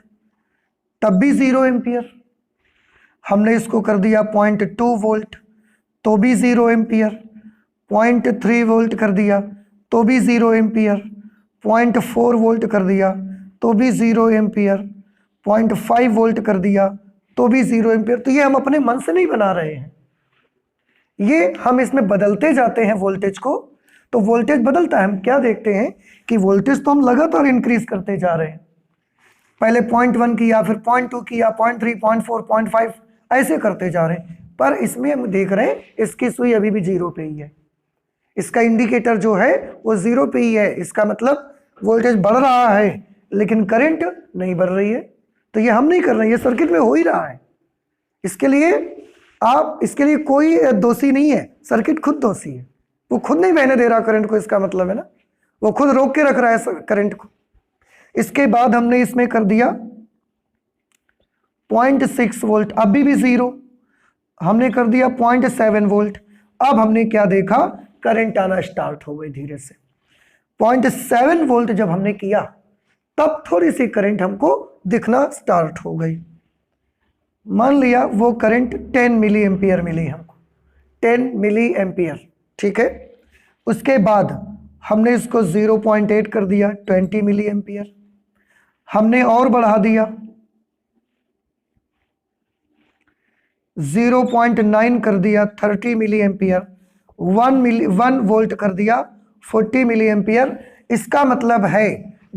तब भी 0 एम्पियर। हमने इसको कर दिया 0.2 वोल्ट तो भी 0 एम्पियर, 0.3 वोल्ट कर दिया तो भी 0 एम्पियर, 0.4 वोल्ट कर दिया तो भी 0 एम्पियर, 0.5 वोल्ट कर दिया तो भी 0 एम्पियर। तो ये हम अपने मन से नहीं बना रहे हैं, ये हम इसमें बदलते जाते हैं वोल्टेज को, तो वोल्टेज बदलता है। हम क्या देखते हैं कि वोल्टेज तो हम लगातार इंक्रीज करते जा रहे हैं, पहले 0.1 किया, फिर 0.2 किया, 0.3, 0.4, 0.5 ऐसे करते जा रहे हैं। पर इसमें हम देख रहे हैं इसकी सुई अभी भी 0 पे ही है, इसका इंडिकेटर जो है वो 0 पे ही है। इसका मतलब वोल्टेज बढ़ रहा है लेकिन करंट नहीं बढ़ रही है। तो ये हम नहीं कर रहे हैं, ये सर्किट में हो ही रहा है। इसके लिए कोई दोषी नहीं है, सर्किट खुद दोषी है। वो खुद नहीं बहने दे रहा करंट को, इसका मतलब है ना, वो खुद रोक के रख रहा है करंट को। इसके बाद हमने इसमें कर दिया 0.6 वोल्ट, अभी भी 0। हमने कर दिया 0.7 वोल्ट। अब हमने क्या देखा, करंट आना स्टार्ट हो गई धीरे से। 0.7 वोल्ट जब हमने किया तब थोड़ी सी करंट हमको दिखना स्टार्ट हो गई। मान लिया वो करंट 10 मिली एम्पियर मिली हमको, 10 मिली एम्पियर, ठीक है। उसके बाद हमने इसको 0.8 कर दिया, 20 मिली एम्पियर। हमने और बढ़ा दिया, 0.9 कर दिया, 30 मिली एम्पियर। 1 वोल्ट कर दिया, 40 मिली एम्पियर। इसका मतलब है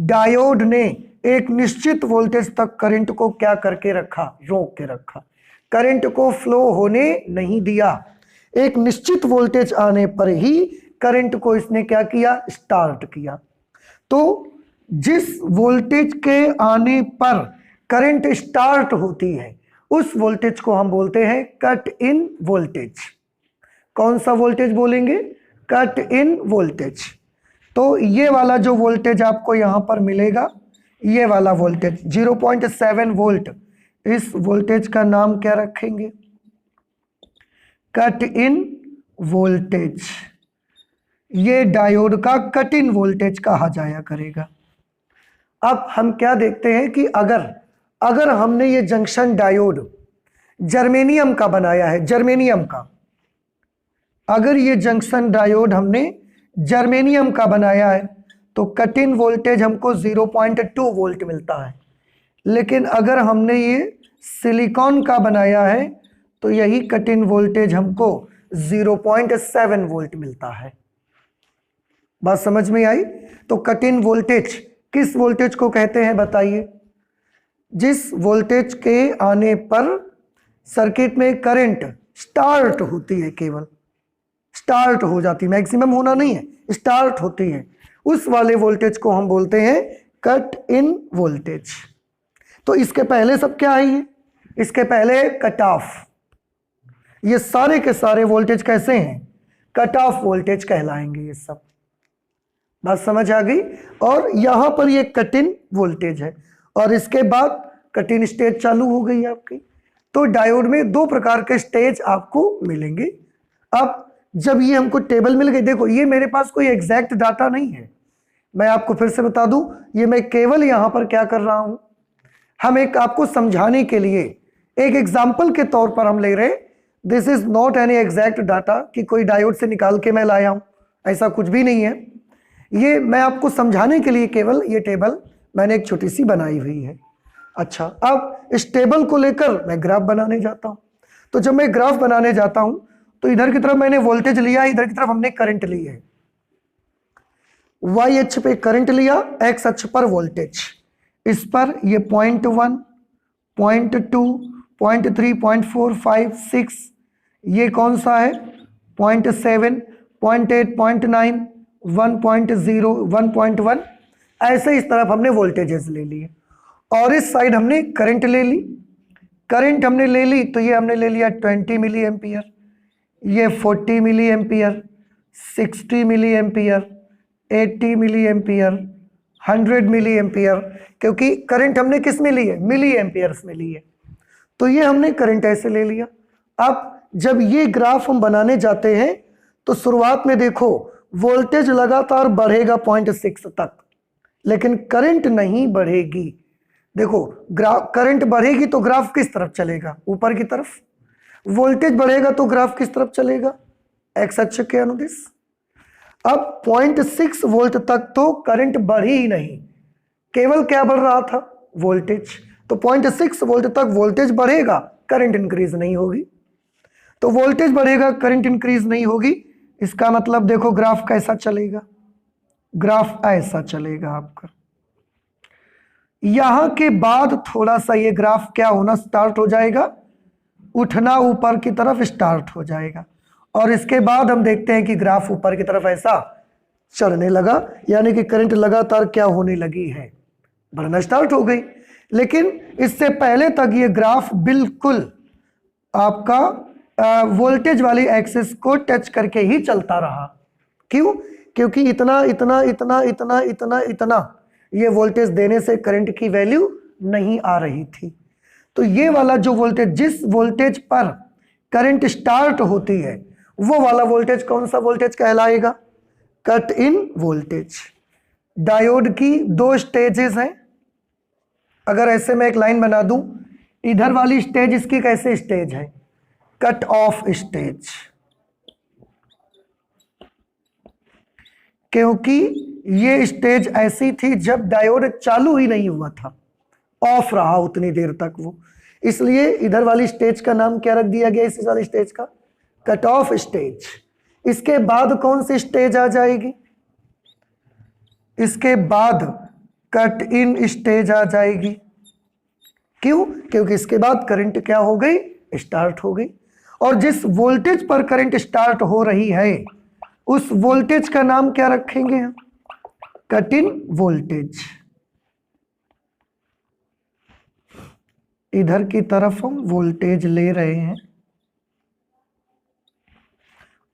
डायोड ने एक निश्चित वोल्टेज तक करंट को क्या करके रखा, रोक के रखा, करंट को फ्लो होने नहीं दिया। एक निश्चित वोल्टेज आने पर ही करंट को इसने क्या किया, स्टार्ट किया। तो जिस वोल्टेज के आने पर करंट स्टार्ट होती है उस वोल्टेज को हम बोलते हैं कट इन वोल्टेज। कौन सा वोल्टेज बोलेंगे, कट इन वोल्टेज। तो ये वाला जो वोल्टेज आपको यहां पर मिलेगा, ये वाला वोल्टेज 0.7 वोल्ट, इस वोल्टेज का नाम क्या रखेंगे, कट इन वोल्टेज। ये डायोड का कट इन वोल्टेज कहा जाया करेगा। अब हम क्या देखते हैं कि अगर हमने ये जंक्शन डायोड जर्मेनियम का बनाया है, जर्मेनियम का, अगर ये जंक्शन डायोड हमने जर्मेनियम का बनाया है तो कट इन वोल्टेज हमको 0.2 वोल्ट मिलता है। लेकिन अगर हमने ये सिलिकॉन का बनाया है तो यही कट इन वोल्टेज हमको 0.7 वोल्ट मिलता है। बात समझ में आई? तो कट इन वोल्टेज किस वोल्टेज को कहते हैं बताइए? जिस वोल्टेज के आने पर सर्किट में करंट स्टार्ट होती है, केवल स्टार्ट हो जाती, मैक्सिमम होना नहीं है, स्टार्ट होती है, उस वाले वोल्टेज को हम बोलते हैं कट इन वोल्टेज। तो इसके पहले सब क्या है, ये इसके पहले कट ऑफ। ये सारे के सारे वोल्टेज कैसे हैं, कट ऑफ वोल्टेज कहलाएंगे ये सब। बात समझ आ गई? और यहां पर ये कट इन वोल्टेज है और इसके बाद कट इन स्टेज चालू हो गई आपकी। तो डायोड में दो प्रकार के स्टेज आपको मिलेंगे। अब जब ये हमको टेबल मिल गई, देखो ये मेरे पास कोई एग्जैक्ट डाटा नहीं है, मैं आपको फिर से बता दूं, ये मैं केवल यहां पर क्या कर रहा हूं, हम एक आपको समझाने के लिए एक एग्जाम्पल के तौर पर हम ले रहे हैं। This is not any exact data कि कोई डायोड से निकाल के मैं लाया हूं, ऐसा कुछ भी नहीं है। ये मैं आपको समझाने के लिए केवल ये टेबल मैंने एक छोटी सी बनाई हुई है। अच्छा, अब इस टेबल को लेकर मैं ग्राफ बनाने जाता हूं। तो जब मैं ग्राफ बनाने जाता हूं तो इधर की तरफ मैंने वोल्टेज लिया, इधर की तरफ हमने करंट ली है। वाई अक्ष पे करंट लिया, एक्स अक्ष पर वोल्टेज। इस पर ये 0.1, 0.2, 0.3, 0.4, 5, 6, ये कौन सा है 0.7, 0.8, 0.9, 1.0, 1.1, ऐसे इस तरफ हमने वोल्टेजेस ले लिए। और इस साइड हमने करंट ले ली, करंट हमने ले ली तो ये हमने ले लिया 20 मिली एम्पियर, ये 40 milli ampere, 60 milli ampere, 80 milli ampere, 100 milli ampere, क्योंकि करंट हमने किस में ली है, मिली एम्पियर्स में ली है। तो ये हमने करंट ऐसे ले लिया। अब जब ये ग्राफ हम बनाने जाते हैं तो शुरुआत में देखो वोल्टेज लगातार बढ़ेगा 0.6 तक, लेकिन करंट नहीं बढ़ेगी। देखो करंट बढ़ेगी तो ग्राफ किस तरफ चलेगा, ऊपर की तरफ। वोल्टेज बढ़ेगा तो ग्राफ किस तरफ चलेगा, एक्स अक्ष के अनुदिश। अब 0.6 वोल्ट तक तो करंट बढ़ी ही नहीं, केवल क्या बढ़ रहा था, वोल्टेज। तो 0.6 वोल्ट तक वोल्टेज बढ़ेगा, करंट इंक्रीज नहीं होगी। तो वोल्टेज बढ़ेगा, करंट इंक्रीज नहीं होगी, इसका मतलब देखो ग्राफ कैसा चलेगा, ग्राफ ऐसा चलेगा आपका। यहां के बाद थोड़ा सा ये ग्राफ क्या होना स्टार्ट हो जाएगा, उठना ऊपर की तरफ स्टार्ट हो जाएगा, और इसके बाद हम देखते हैं कि ग्राफ ऊपर की तरफ ऐसा चढ़ने लगा, यानी कि करंट लगातार क्या होने लगी है, बढ़ना स्टार्ट हो गई। लेकिन इससे पहले तक ये ग्राफ बिल्कुल आपका वोल्टेज वाली एक्सिस को टच करके ही चलता रहा। क्यों? क्योंकि इतना इतना इतना इतना इतना इतना ये वोल्टेज देने से करंट की वैल्यू नहीं आ रही थी। तो ये वाला जो वोल्टेज, जिस वोल्टेज पर करंट स्टार्ट होती है, वो वाला वोल्टेज कौन सा वोल्टेज कहलाएगा? Cut in voltage. डायोड की दो स्टेजेस हैं। अगर ऐसे मैं एक लाइन बना दूं, इधर वाली स्टेज इसकी कैसे स्टेज है? कट ऑफ स्टेज, क्योंकि ये स्टेज ऐसी थी जब डायोड चालू ही नहीं हुआ था, ऑफ रहा उतनी देर तक वो, इसलिए इधर वाली स्टेज का नाम क्या रख दिया गया? इस वाली स्टेज का कट ऑफ स्टेज। इसके बाद कौन सी स्टेज आ जाएगी? इसके बाद कट इन स्टेज आ जाएगी। क्यों? क्योंकि इसके बाद करंट क्या हो गई? स्टार्ट हो गई। और जिस वोल्टेज पर करंट स्टार्ट हो रही है, उस वोल्टेज का नाम क्या रखेंगे हम? Cut in voltage. इधर की तरफ हम वोल्टेज ले रहे हैं,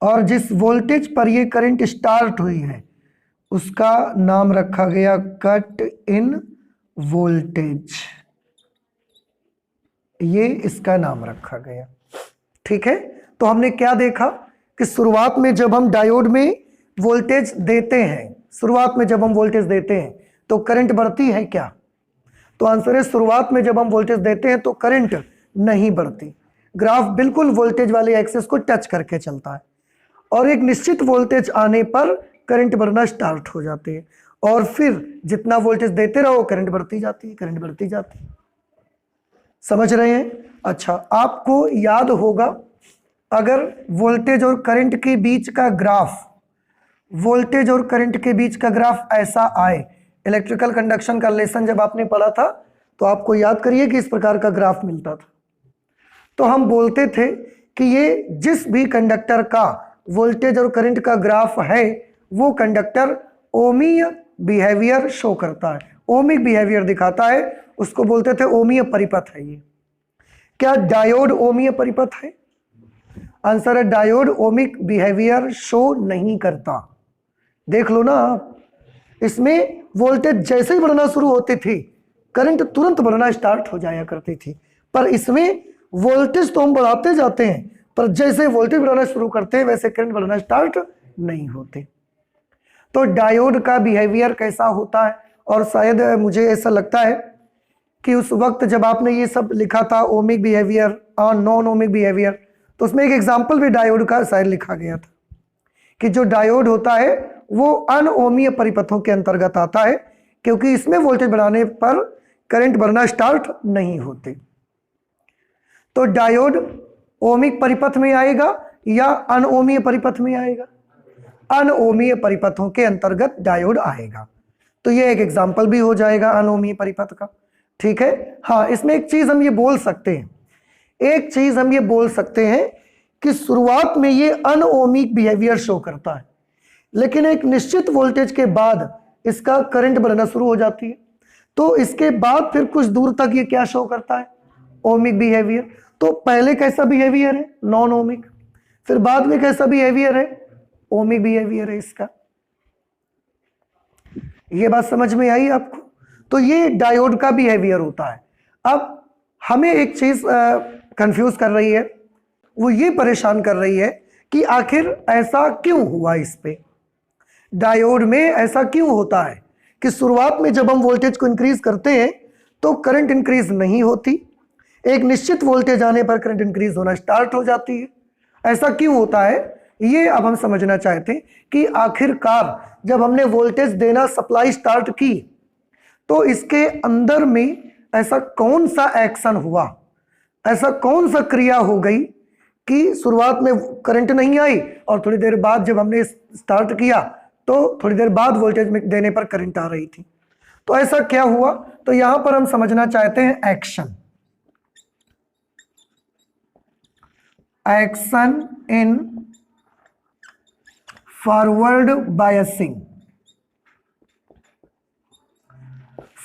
और जिस वोल्टेज पर ये करंट स्टार्ट हुई है उसका नाम रखा गया कट इन वोल्टेज। ये इसका नाम रखा गया। ठीक है, तो हमने क्या देखा कि शुरुआत में जब हम डायोड में वोल्टेज देते हैं, शुरुआत में जब हम वोल्टेज देते हैं तो करंट बढ़ती है क्या? तो आंसर है शुरुआत में जब हम वोल्टेज देते हैं तो करंट नहीं बढ़ती। ग्राफ बिल्कुल वोल्टेज वाले एक्सिस को टच करके चलता है, और एक निश्चित वोल्टेज आने पर करंट बढ़ना स्टार्ट हो जाती है, और फिर जितना वोल्टेज देते रहो करंट बढ़ती जाती है, करंट बढ़ती जाती है। समझ रहे हैं? अच्छा, आपको याद होगा अगर वोल्टेज और करंट के बीच का ग्राफ, वोल्टेज और करंट के बीच का ग्राफ ऐसा आए, इलेक्ट्रिकल कंडक्शन का लेसन जब आपने पढ़ा था तो आपको याद करिए कि इस प्रकार का ग्राफ मिलता था। तो हम बोलते थे कि ये जिस भी कंडक्टर का वोल्टेज और करंट का ग्राफ है वो कंडक्टर ओमीय बिहेवियर शो करता है, ओमिक बिहेवियर दिखाता है, उसको बोलते थे ओमीय परिपथ है ये। क्या डायोड ओमीय परिपथ है? आंसर है डायोड ओमिक बिहेवियर शो नहीं करता। देख लो ना आप, इसमें वोल्टेज जैसे ही बढ़ना शुरू होती थी करंट तुरंत बढ़ना स्टार्ट हो जाया करती थी, पर इसमें वोल्टेज तो हम बढ़ाते जाते हैं, पर जैसे वोल्टेज बढ़ाना शुरू करते हैं वैसे करंट बढ़ना स्टार्ट नहीं होते। तो डायोड का बिहेवियर कैसा होता है? और शायद मुझे ऐसा लगता है कि उस वक्त जब आपने ये सब लिखा था ओमिक बिहेवियर और नॉन ओमिक बिहेवियर, तो उसमें एक एग्जाम्पल भी डायोड का शायद लिखा गया था कि जो डायोड होता है वो अनओमीय परिपथों के अंतर्गत आता है, क्योंकि इसमें वोल्टेज बढ़ाने पर करंट बढ़ना स्टार्ट नहीं होते। तो डायोड ओमिक परिपथ में आएगा या अनओमीय परिपथ में आएगा? अनओमीय परिपथों के अंतर्गत डायोड आएगा। तो ये एक एग्जाम्पल भी हो जाएगा अनओमीय परिपथ का। ठीक है, हाँ, इसमें एक चीज हम ये बोल सकते हैं, एक चीज हम ये बोल सकते हैं कि शुरुआत में ये अनओमिक बिहेवियर शो करता है, लेकिन एक निश्चित वोल्टेज के बाद इसका करंट बढ़ना शुरू हो जाती है, तो इसके बाद फिर कुछ दूर तक ये क्या शो करता है? Ohmic behaviour. तो पहले कैसा बिहेवियर है? Non ohmic. फिर बाद में कैसा बिहेवियर है? ओमिक बिहेवियर है इसका। ये बात समझ में आई आपको? तो ये डायोड का बिहेवियर होता है। अब हमें एक चीज कंफ्यूज कर रही है, वो ये परेशान कर रही है कि आखिर ऐसा क्यों हुआ, इस पे डायोड में ऐसा क्यों होता है कि शुरुआत में जब हम वोल्टेज को इंक्रीज करते हैं तो करंट इंक्रीज नहीं होती, एक निश्चित वोल्टेज आने पर करंट इंक्रीज होना स्टार्ट हो जाती है। ऐसा क्यों होता है ये अब हम समझना चाहते हैं कि आखिरकार जब हमने वोल्टेज देना सप्लाई स्टार्ट की तो इसके अंदर में ऐसा कौन सा एक्शन हुआ, ऐसा कौन सा क्रिया हो गई कि शुरुआत में करंट नहीं आई और थोड़ी देर बाद जब हमने स्टार्ट किया तो थोड़ी देर बाद वोल्टेज में देने पर करंट आ रही थी। तो ऐसा क्या हुआ? तो यहां पर हम समझना चाहते हैं action, action in forward biasing.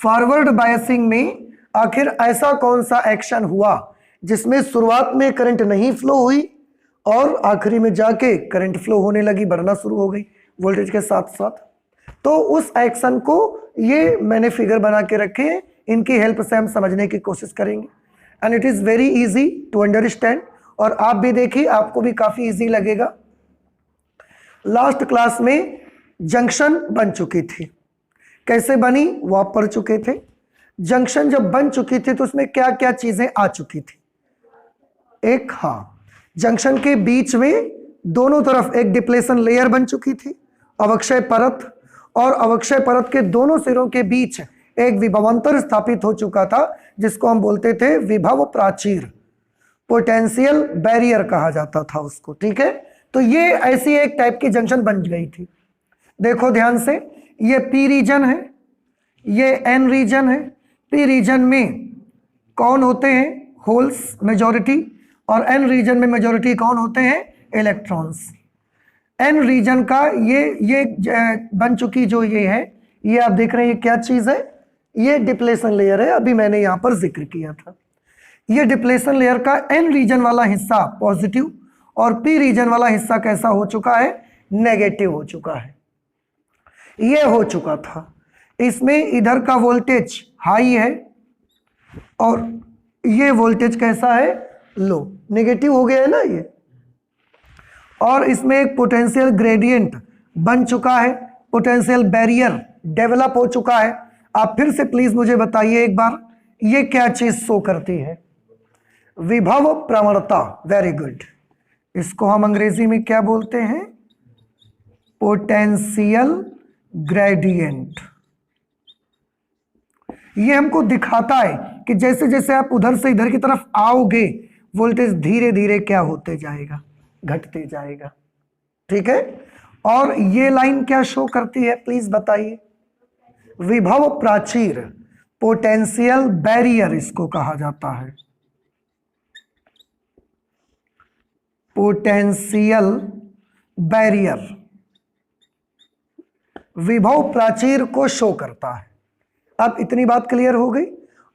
Forward biasing में आखिर ऐसा कौन सा एक्शन हुआ जिसमें शुरुआत में करंट नहीं फ्लो हुई और आखिरी में जाके करंट फ्लो होने लगी, बढ़ना शुरू हो गई वोल्टेज के साथ साथ। तो उस एक्शन को ये मैंने फिगर बना के रखे हैं, इनकी हेल्प से हम समझने की कोशिश करेंगे and it is very easy to understand. और आप भी देखिए, आपको भी काफी इजी लगेगा। लास्ट क्लास में जंक्शन बन चुकी थी, कैसे बनी वो आप पढ़ चुके थे। जंक्शन जब बन चुकी थी तो उसमें क्या क्या चीजें आ चुकी थी। एक, जंक्शन के बीच में दोनों तरफ एक डिप्लेशन लेयर बन चुकी थी, अवक्षय परत, और अवक्षय परत के दोनों सिरों के बीच एक विभवांतर स्थापित हो चुका था जिसको हम बोलते थे विभव प्राचीर, पोटेंशियल बैरियर कहा जाता था उसको। ठीक है, तो ये ऐसी एक टाइप की जंक्शन बन गई थी। देखो ध्यान से, ये पी रीजन है, ये एन रीजन है। पी रीजन में कौन होते हैं, होल्स मेजॉरिटी, और एन रीजन में मेजॉरिटी कौन होते हैं, इलेक्ट्रॉन्स। एन रीजन का ये बन चुकी जो ये है, ये आप देख रहे हैं, ये क्या चीज है, ये डिप्लेशन लेयर है, अभी मैंने यहां पर जिक्र किया था। ये डिप्लेशन लेयर का एन रीजन वाला हिस्सा पॉजिटिव और पी रीजन वाला हिस्सा कैसा हो चुका है, नेगेटिव हो चुका है। ये हो चुका था, इसमें इधर का वोल्टेज हाई है और ये वोल्टेज कैसा है, लो, नेगेटिव हो गया है ना ये। और इसमें एक पोटेंशियल ग्रेडियंट बन चुका है, पोटेंशियल बैरियर डेवलप हो चुका है। आप फिर से प्लीज मुझे बताइए एक बार, ये क्या चीज शो करती है, विभव प्रवणता। वेरी गुड, इसको हम अंग्रेजी में क्या बोलते हैं, पोटेंशियल ग्रेडियंट। ये हमको दिखाता है कि जैसे जैसे आप उधर से इधर की तरफ आओगे वोल्टेज धीरे धीरे क्या होते जाएगा, घटते जाएगा। ठीक है, और ये लाइन क्या शो करती है, प्लीज बताइए, विभव प्राचीर, पोटेंशियल बैरियर इसको कहा जाता है, पोटेंशियल बैरियर विभव प्राचीर को शो करता है। अब इतनी बात क्लियर हो गई।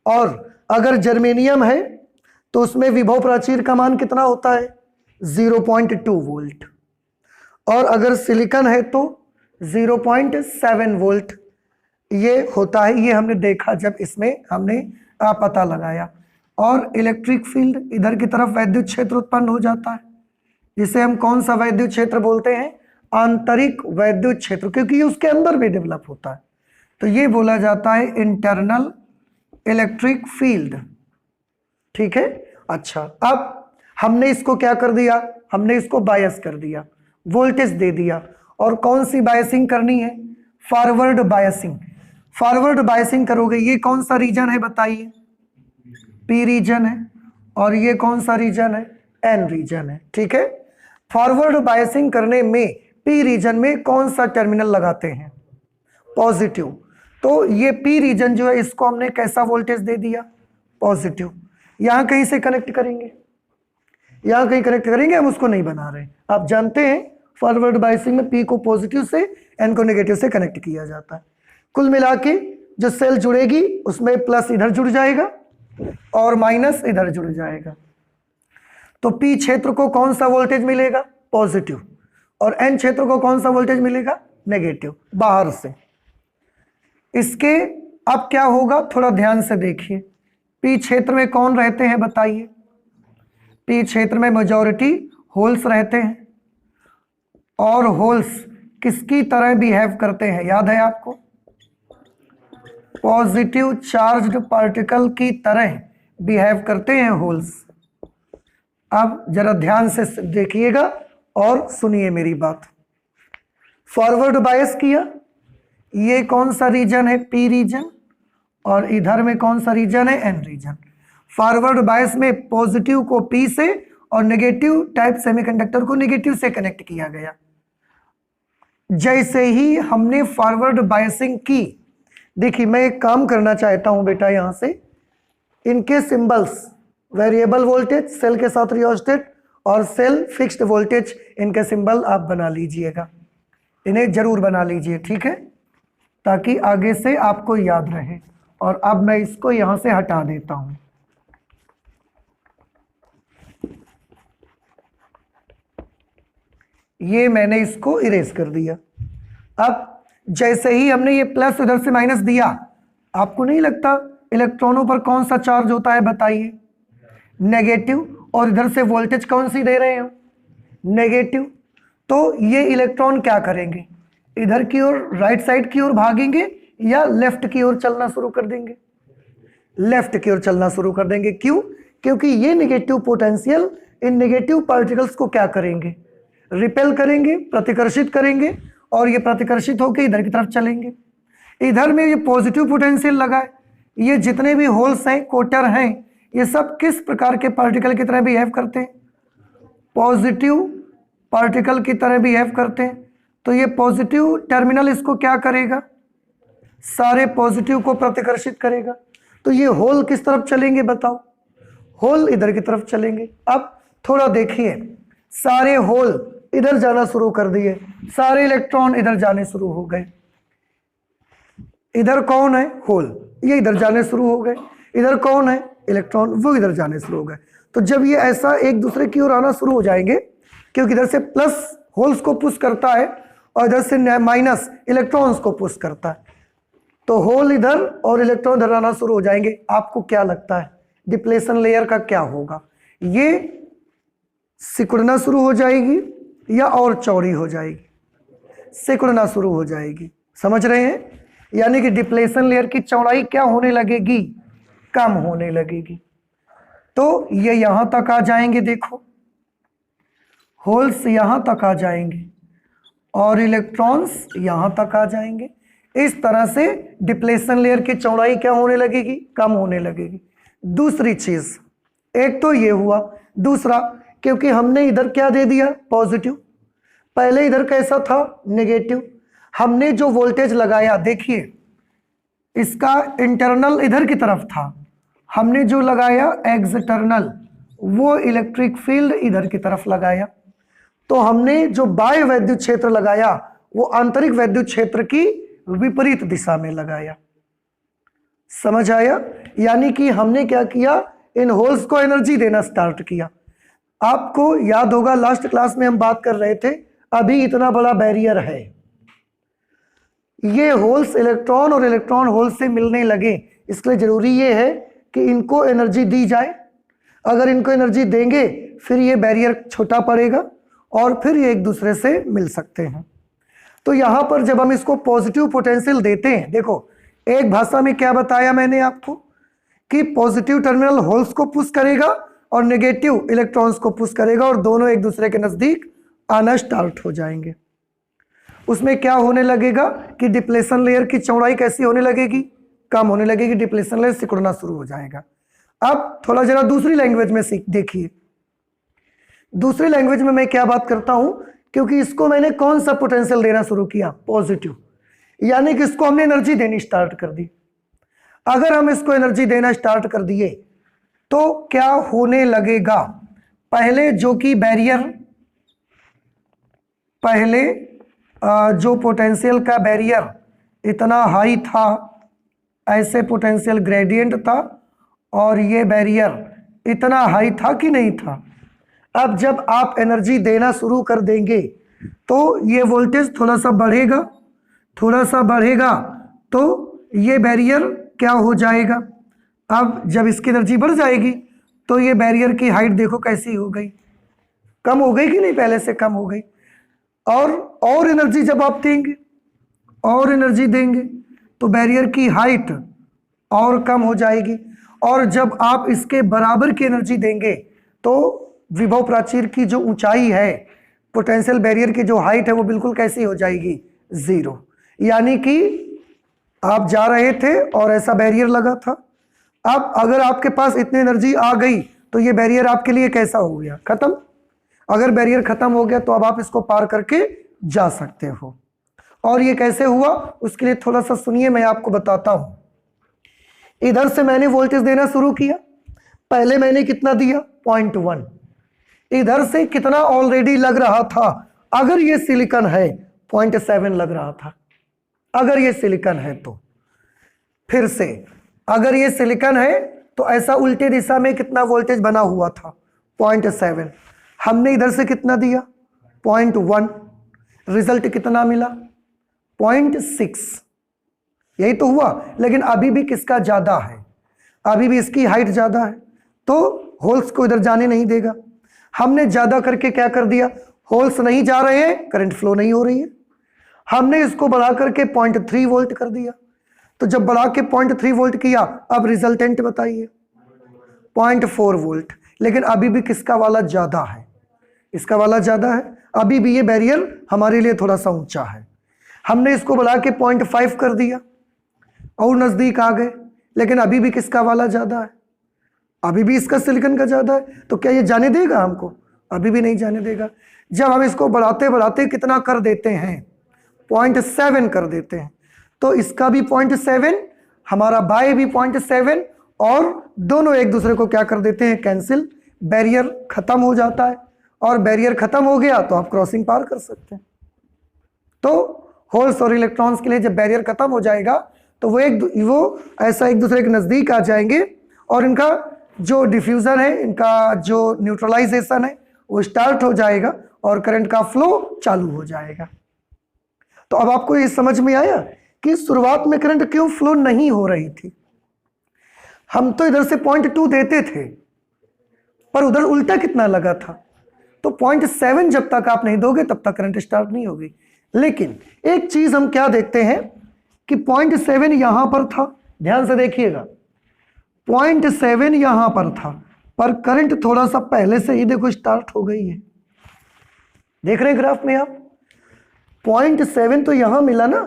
और अगर जर्मेनियम है तो उसमें विभव प्राचीर का मान कितना होता है, 0.2 वोल्ट, और अगर सिलिकॉन है तो 0.7 वोल्ट ये होता है। ये हमने देखा जब इसमें हमने पता लगाया। और इलेक्ट्रिक फील्ड, इधर की तरफ वैद्युत क्षेत्र उत्पन्न हो जाता है, जिसे हम कौन सा वैद्युत क्षेत्र बोलते हैं, आंतरिक वैद्युत क्षेत्र, क्योंकि ये उसके अंदर भी डेवलप होता है, तो ये बोला जाता है इंटरनल इलेक्ट्रिक फील्ड। ठीक है, अच्छा, अब हमने इसको क्या कर दिया, हमने इसको बायस कर दिया, वोल्टेज दे दिया। और कौन सी बायसिंग करनी है, फॉरवर्ड बायसिंग। फॉरवर्ड बायसिंग करोगे, ये कौन सा रीजन है बताइए, पी रीजन है, और ये कौन सा रीजन है, एन रीजन है। ठीक है, फॉरवर्ड बायसिंग करने में पी रीजन में कौन सा टर्मिनल लगाते हैं, पॉजिटिव। तो ये पी रीजन जो है इसको हमने कैसा वोल्टेज दे दिया, पॉजिटिव। यहां कहीं से कनेक्ट करेंगे, यहां कहीं कनेक्ट करेंगे, हम उसको नहीं बना रहे। आप जानते हैं फॉरवर्ड बायसिंग में पी को पॉजिटिव से एन को नेगेटिव से कनेक्ट किया जाता है। कुल मिला के जो सेल जुड़ेगी उसमें प्लस इधर जुड़ जाएगा और माइनस इधर जुड़ जाएगा। तो पी क्षेत्र को कौन सा वोल्टेज मिलेगा, पॉजिटिव, और एन क्षेत्र को कौन सा वोल्टेज मिलेगा, नेगेटिव, बाहर से। इसके अब क्या होगा, थोड़ा ध्यान से देखिए। पी क्षेत्र में कौन रहते हैं बताइए, पी क्षेत्र में मेजॉरिटी होल्स रहते हैं, और होल्स किसकी तरह बिहेव करते हैं, याद है आपको, पॉजिटिव चार्ज्ड पार्टिकल की तरह बिहेव करते हैं होल्स। अब जरा ध्यान से देखिएगा और सुनिए मेरी बात। फॉरवर्ड बायस किया, ये कौन सा रीजन है, पी रीजन, और इधर में कौन सा रीजन है, एन रीजन। फॉरवर्ड बायस में पॉजिटिव को पी से और नेगेटिव टाइप सेमीकंडक्टर को नेगेटिव से कनेक्ट किया गया। जैसे ही हमने फॉरवर्ड बायसिंग की, देखिए मैं एक काम करना चाहता हूं बेटा, यहां से इनके सिंबल्स वेरिएबल वोल्टेज सेल के साथ रियोस्टेट और सेल फिक्स्ड वोल्टेज, इनके सिंबल आप बना लीजिएगा, इन्हें जरूर बना लीजिए, ठीक है, ताकि आगे से आपको याद रहे। और अब मैं इसको यहां से हटा देता हूं। ये मैंने इसको इरेज कर दिया। अब जैसे ही हमने ये प्लस इधर से माइनस दिया, आपको नहीं लगता इलेक्ट्रॉनों पर कौन सा चार्ज होता है, बताइए, नेगेटिव, और इधर से वोल्टेज कौन सी दे रहे हो, नेगेटिव। तो ये इलेक्ट्रॉन क्या करेंगे, इधर की ओर राइट साइड की ओर भागेंगे या लेफ्ट की ओर चलना शुरू कर देंगे, लेफ्ट की ओर चलना शुरू कर देंगे। क्यों? क्योंकि ये negative potential in negative particles को क्या करेंगे, रिपेल करेंगे, प्रतिकर्षित करेंगे, और ये प्रतिकर्षित होकर इधर की तरफ चलेंगे। इधर में ये पॉजिटिव पोटेंशियल लगा है, ये जितने भी होल्स हैं, कोटर हैं, ये सब किस प्रकार के पार्टिकल की तरह बिहेव करते हैं, पॉजिटिव पार्टिकल की तरह बिहेव करते हैं। तो ये पॉजिटिव टर्मिनल इसको क्या करेगा, सारे पॉजिटिव को प्रतिकर्षित करेगा। तो ये होल किस तरफ चलेंगे बताओ, होल इधर की तरफ चलेंगे। अब थोड़ा देखिए, सारे होल इधर जाना शुरू कर दिए, सारे इलेक्ट्रॉन इधर जाने शुरू हो गए। इधर कौन है, होल, ये इधर जाने शुरू हो गए। इधर कौन है, इलेक्ट्रॉन, वो इधर जाने शुरू हो गए। तो जब ये ऐसा एक दूसरे की ओर आना शुरू हो जाएंगे, क्योंकि इधर से प्लस होल्स को पुश करता है और इधर से माइनस इलेक्ट्रॉन्स को पुश करता है, तो होल इधर और इलेक्ट्रॉन इधर आना शुरू हो जाएंगे। आपको क्या लगता है डिप्लेशन लेयर का क्या होगा, ये सिकुड़ना शुरू हो जाएगी या और चौड़ी हो जाएगी, सिकुड़ना शुरू हो जाएगी, समझ रहे हैं? यानी कि डिप्लेशन लेयर की चौड़ाई क्या होने लगेगी, कम होने लगेगी। तो ये यहां तक आ जाएंगे, देखो होल्स यहां तक आ जाएंगे और इलेक्ट्रॉन्स यहां तक आ जाएंगे। इस तरह से डिप्लेशन लेयर की चौड़ाई क्या होने लगेगी, कम होने लगेगी। दूसरी चीज, एक तो ये हुआ, दूसरा क्योंकि हमने इधर क्या दे दिया, पॉजिटिव, पहले इधर कैसा था, नेगेटिव। हमने जो वोल्टेज लगाया, देखिए इसका इंटरनल इधर की तरफ था, हमने जो लगाया एक्सटर्नल, वो इलेक्ट्रिक फील्ड इधर की तरफ लगाया। तो हमने जो बाह्य वैद्युत क्षेत्र लगाया, वो आंतरिक वैद्युत क्षेत्र की विपरीत दिशा में लगाया। समझ आया? यानी कि हमने क्या किया, इन होल्स को एनर्जी देना स्टार्ट किया। आपको याद होगा लास्ट क्लास में हम बात कर रहे थे, अभी इतना बड़ा बैरियर है, ये होल्स इलेक्ट्रॉन और इलेक्ट्रॉन होल्स से मिलने लगे, इसलिए जरूरी ये है कि इनको एनर्जी दी जाए। अगर इनको एनर्जी देंगे फिर ये बैरियर छोटा पड़ेगा और फिर ये एक दूसरे से मिल सकते हैं। तो यहां पर जब हम इसको पॉजिटिव पोटेंशियल देते हैं, देखो एक भाषा में क्या बताया मैंने आपको कि पॉजिटिव टर्मिनल होल्स को पुश करेगा और नेगेटिव इलेक्ट्रॉन्स को पुश करेगा और दोनों एक दूसरे के नजदीक आना स्टार्ट हो जाएंगे। उसमें क्या होने लगेगा कि डिप्लेशन लेयर की चौड़ाई कैसी होने लगेगी, कम होने लगेगी, डिप्लेशन लेयर सिकुड़ना शुरू हो जाएगा। अब थोड़ा जरा दूसरी लैंग्वेज में देखिए, दूसरी लैंग्वेज में मैं क्या बात करता हूं, क्योंकि इसको मैंने कौन सा पोटेंशियल देना शुरू किया, पॉजिटिव, यानी कि इसको हमने एनर्जी देनी स्टार्ट कर दी। अगर हम इसको एनर्जी देना स्टार्ट कर दिए तो क्या होने लगेगा, पहले जो कि बैरियर, पहले जो पोटेंशियल का बैरियर इतना हाई था, ऐसे पोटेंशियल ग्रेडियंट था और ये बैरियर इतना हाई था कि नहीं था। अब जब आप एनर्जी देना शुरू कर देंगे तो ये वोल्टेज थोड़ा सा बढ़ेगा, थोड़ा सा बढ़ेगा, तो ये बैरियर क्या हो जाएगा। अब जब इसकी एनर्जी बढ़ जाएगी तो ये बैरियर की हाइट देखो कैसी हो गई, कम हो गई कि नहीं, पहले से कम हो गई। और एनर्जी जब आप देंगे, और एनर्जी देंगे तो बैरियर की हाइट और कम हो जाएगी, और जब आप इसके बराबर की एनर्जी देंगे तो विभव प्राचीर की जो ऊंचाई है, पोटेंशियल बैरियर की जो हाइट है, वो बिल्कुल कैसी हो जाएगी, जीरो। यानी कि आप जा रहे थे और ऐसा बैरियर लगा था, अब अगर आपके पास इतनी एनर्जी आ गई तो ये बैरियर आपके लिए कैसा हो गया, खत्म। अगर बैरियर खत्म हो गया तो अब आप इसको पार करके जा सकते हो। और ये कैसे हुआ उसके लिए थोड़ा सा सुनिए, मैं आपको बताता हूं। इधर से मैंने वोल्टेज देना शुरू किया, पहले मैंने कितना दिया 0.1, इधर से कितना ऑलरेडी लग रहा था, अगर ये सिलिकॉन है 0.7 लग रहा था, अगर ये सिलिकॉन है तो फिर से अगर ये सिलिकॉन है तो ऐसा उल्टे दिशा में कितना वोल्टेज बना हुआ था 0.7, हमने इधर से कितना दिया 0.1, रिजल्ट कितना मिला 0.6, यही तो हुआ। लेकिन अभी भी किसका ज्यादा है, अभी भी इसकी हाइट ज्यादा है, तो होल्स को इधर जाने नहीं देगा। हमने ज्यादा करके क्या कर दिया, होल्स नहीं जा रहे हैं, करंट फ्लो नहीं हो रही है, हमने इसको बढ़ा करके 0.3 वोल्ट कर दिया। तो जब बढ़ा के 0.3 वोल्ट किया, अब रिजल्टेंट बताइए 0.4 वोल्ट, लेकिन अभी भी किसका वाला ज्यादा है, इसका वाला ज्यादा है। अभी भी ये बैरियर हमारे लिए थोड़ा सा ऊंचा है, हमने इसको बढ़ा के 0.5 कर दिया और नजदीक आ गए, लेकिन अभी भी किसका वाला ज्यादा है, अभी भी इसका सिलिकॉन का ज्यादा है। तो क्या ये जाने देगा हमको, अभी भी नहीं जाने देगा। जब हम इसको बढ़ाते बढ़ाते कितना कर देते हैं 0.7 कर देते हैं, तो इसका भी 0.7, हमारा बाय भी 0.7, और दोनों एक दूसरे को क्या कर देते हैं कैंसिल, बैरियर खत्म हो जाता है। और बैरियर खत्म हो गया तो आप क्रॉसिंग पार कर सकते हैं। तो होल्स और इलेक्ट्रॉन्स के लिए जब बैरियर खत्म हो जाएगा तो वो ऐसा एक दूसरे के नजदीक आ जाएंगे और इनका जो डिफ्यूजन है, इनका जो न्यूट्रलाइजेशन है वो स्टार्ट हो जाएगा और करंट का फ्लो चालू हो जाएगा। तो अब आपको ये समझ में आया कि शुरुआत में करंट क्यों फ्लो नहीं हो रही थी। हम तो इधर से 0.2 देते थे, पर उधर उल्टा कितना लगा था, तो 0.7 जब तक आप नहीं दोगे तब तक करंट स्टार्ट नहीं होगी। लेकिन एक चीज हम क्या देखते हैं कि 0.7 यहां पर था, ध्यान से देखिएगा 0.7 यहां पर था, पर करंट थोड़ा सा पहले से ही देखो स्टार्ट हो गई है। देख रहे हैं ग्राफ में आप, 0.7 तो यहां मिला ना,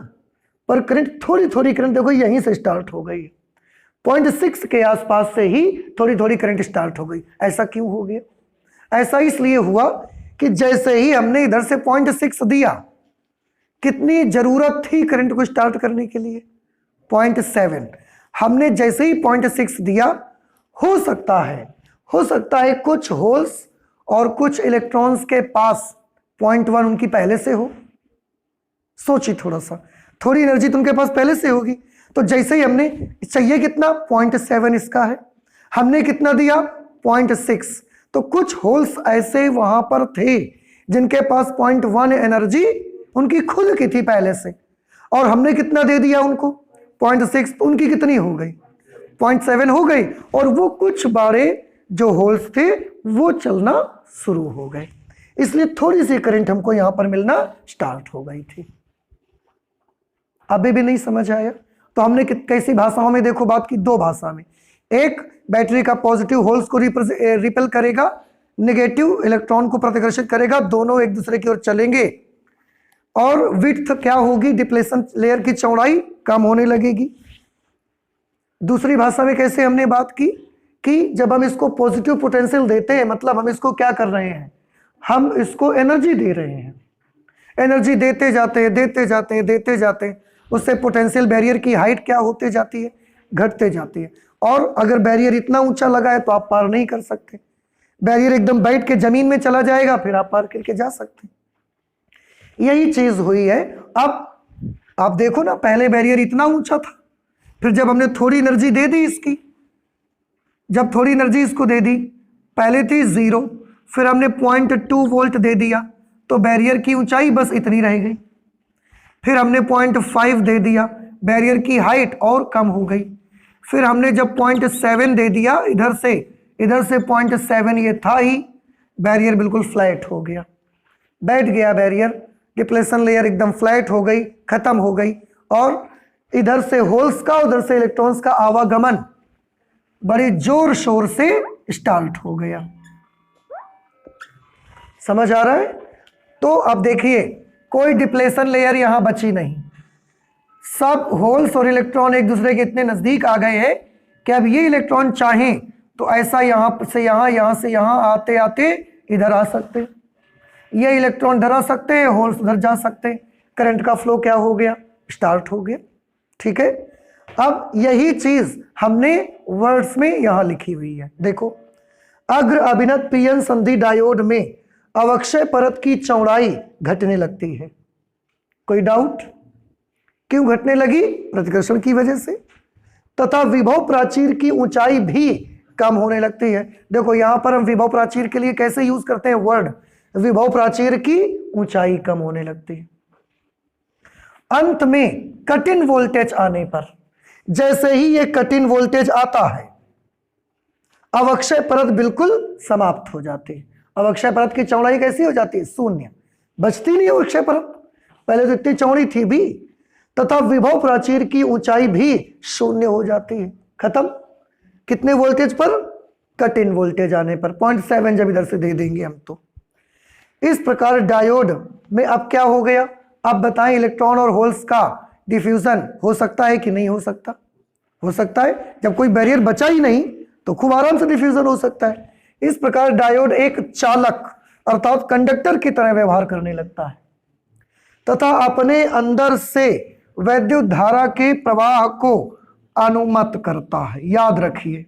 पर करंट थोड़ी थोड़ी करंट देखो यहीं से स्टार्ट हो गई, 0.6 के आसपास से ही थोड़ी थोड़ी करंट स्टार्ट हो गई। ऐसा क्यों हो गया, ऐसा इसलिए हुआ कि जैसे ही हमने इधर से 0.6 दिया, कितनी जरूरत थी करंट को स्टार्ट करने के लिए 0.7, हमने जैसे ही 0.6 दिया, हो सकता है कुछ होल्स और कुछ इलेक्ट्रॉन्स के पास 0.1 उनकी पहले से हो। सोचिए थोड़ा सा, थोड़ी एनर्जी तो उनके पास पहले से होगी। तो जैसे ही हमने चाहिए कितना 0.7 इसका है, हमने कितना दिया 0.6, तो कुछ होल्स ऐसे वहां पर थे जिनके पास 0.1 एनर्जी उनकी खुद की थी पहले से, और हमने कितना दे दिया उनको 0.6, तो उनकी कितनी हो गई 0.7 हो गई, और वो कुछ बारे जो होल्स थे वो चलना शुरू हो गए, इसलिए थोड़ी सी करंट हमको यहां पर मिलना स्टार्ट हो गई थी। अभी भी नहीं समझ आया तो हमने कैसी भाषाओं में देखो बात की, दो भाषा में। एक, बैटरी का पॉजिटिव होल्स को रिपेल करेगा, नेगेटिव इलेक्ट्रॉन को प्रतिकर्षित करेगा, दोनों एक दूसरे की ओर चलेंगे, और विड्थ क्या होगी, डिप्लेशन लेयर की चौड़ाई कम होने लगेगी। दूसरी भाषा में कैसे हमने बात की कि जब हम इसको पॉजिटिव पोटेंशियल देते हैं, मतलब हम इसको क्या कर रहे हैं, हम इसको एनर्जी दे रहे हैं, एनर्जी देते जाते हैं, उससे पोटेंशियल बैरियर की हाइट क्या होते जाती है, घटते जाती है। और अगर बैरियर इतना ऊंचा लगा है तो आप पार नहीं कर सकते, बैरियर एकदम बैठ के जमीन में चला जाएगा, फिर आप पार करके जा सकते हैं। यही चीज हुई है। अब आप देखो ना, पहले बैरियर इतना ऊंचा था, फिर जब हमने थोड़ी एनर्जी दे दी इसकी, जब थोड़ी एनर्जी इसको दे दी, पहले थी 0, फिर हमने 0.2 वोल्ट दे दिया, तो बैरियर की ऊंचाई बस इतनी रह गई। फिर हमने 0.5 दे दिया, बैरियर की हाइट और कम हो गई। फिर हमने जब 0.7 दे दिया, इधर से 0.7 ये था ही, बैरियर बिल्कुल फ्लैट हो गया, बैठ गया बैरियर, डिप्लेशन लेयर एकदम फ्लैट हो गई, खत्म हो गई, और इधर से होल्स का उधर से इलेक्ट्रॉन्स का आवागमन बड़े जोर शोर से स्टार्ट हो गया। समझ आ रहा है? तो अब देखिए, कोई डिप्लेशन लेयर यहां बची नहीं, सब होल्स और इलेक्ट्रॉन एक दूसरे के इतने नजदीक आ गए हैं कि अब ये इलेक्ट्रॉन चाहें तो ऐसा यहां से यहां से यहां आते आते इधर आ सकते, ये इलेक्ट्रॉन इधर आ सकते हैं, होल्स उधर जा सकते हैं, करंट का फ्लो क्या हो गया, स्टार्ट हो गया। ठीक है, अब यही चीज हमने वर्ड्स में यहां लिखी हुई है। देखो, अग्र अभिनत पीएन संधि डायोड में अवक्षय परत की चौड़ाई घटने लगती है। कोई डाउट? क्यों घटने लगी? प्रतिकर्षण की वजह से। तथा विभव प्राचीर की ऊंचाई भी कम होने लगती है। देखो यहां पर हम विभव प्राचीर के लिए कैसे यूज करते हैं वर्ड, विभव प्राचीर की ऊंचाई कम होने लगती है। अंत में कटिन वोल्टेज आने पर, जैसे ही ये कटिन वोल्टेज आता है, अवक्षय परत बिल्कुल समाप्त हो जाती है। अवक्षय परत की चौड़ाई कैसी हो जाती है? शून्य, बचती नहीं अवक्षय परत, पहले तो इतनी चौड़ी थी भी। तथा विभव प्राचीर की ऊंचाई भी शून्य हो जाती है। खत्म। कितने वोल्टेज पर? कट-इन वोल्टेज आने पर। 0.7 जब इधर से दे देंगे हम तो। इस प्रकार डायोड में अब क्या हो गया? अब बताएं, इलेक्ट्रॉन और होल्स का डिफ्यूजन हो सकता है कि नहीं हो सकता? हो सकता है। जब कोई बैरियर बचा ही नहीं तो खूब आराम से डिफ्यूजन हो सकता है। इस प्रकार डायोड एक चालक अर्थात कंडक्टर की तरह व्यवहार करने लगता है तथा अपने अंदर से वैद्युत धारा के प्रवाह को अनुमत करता है। याद रखिए,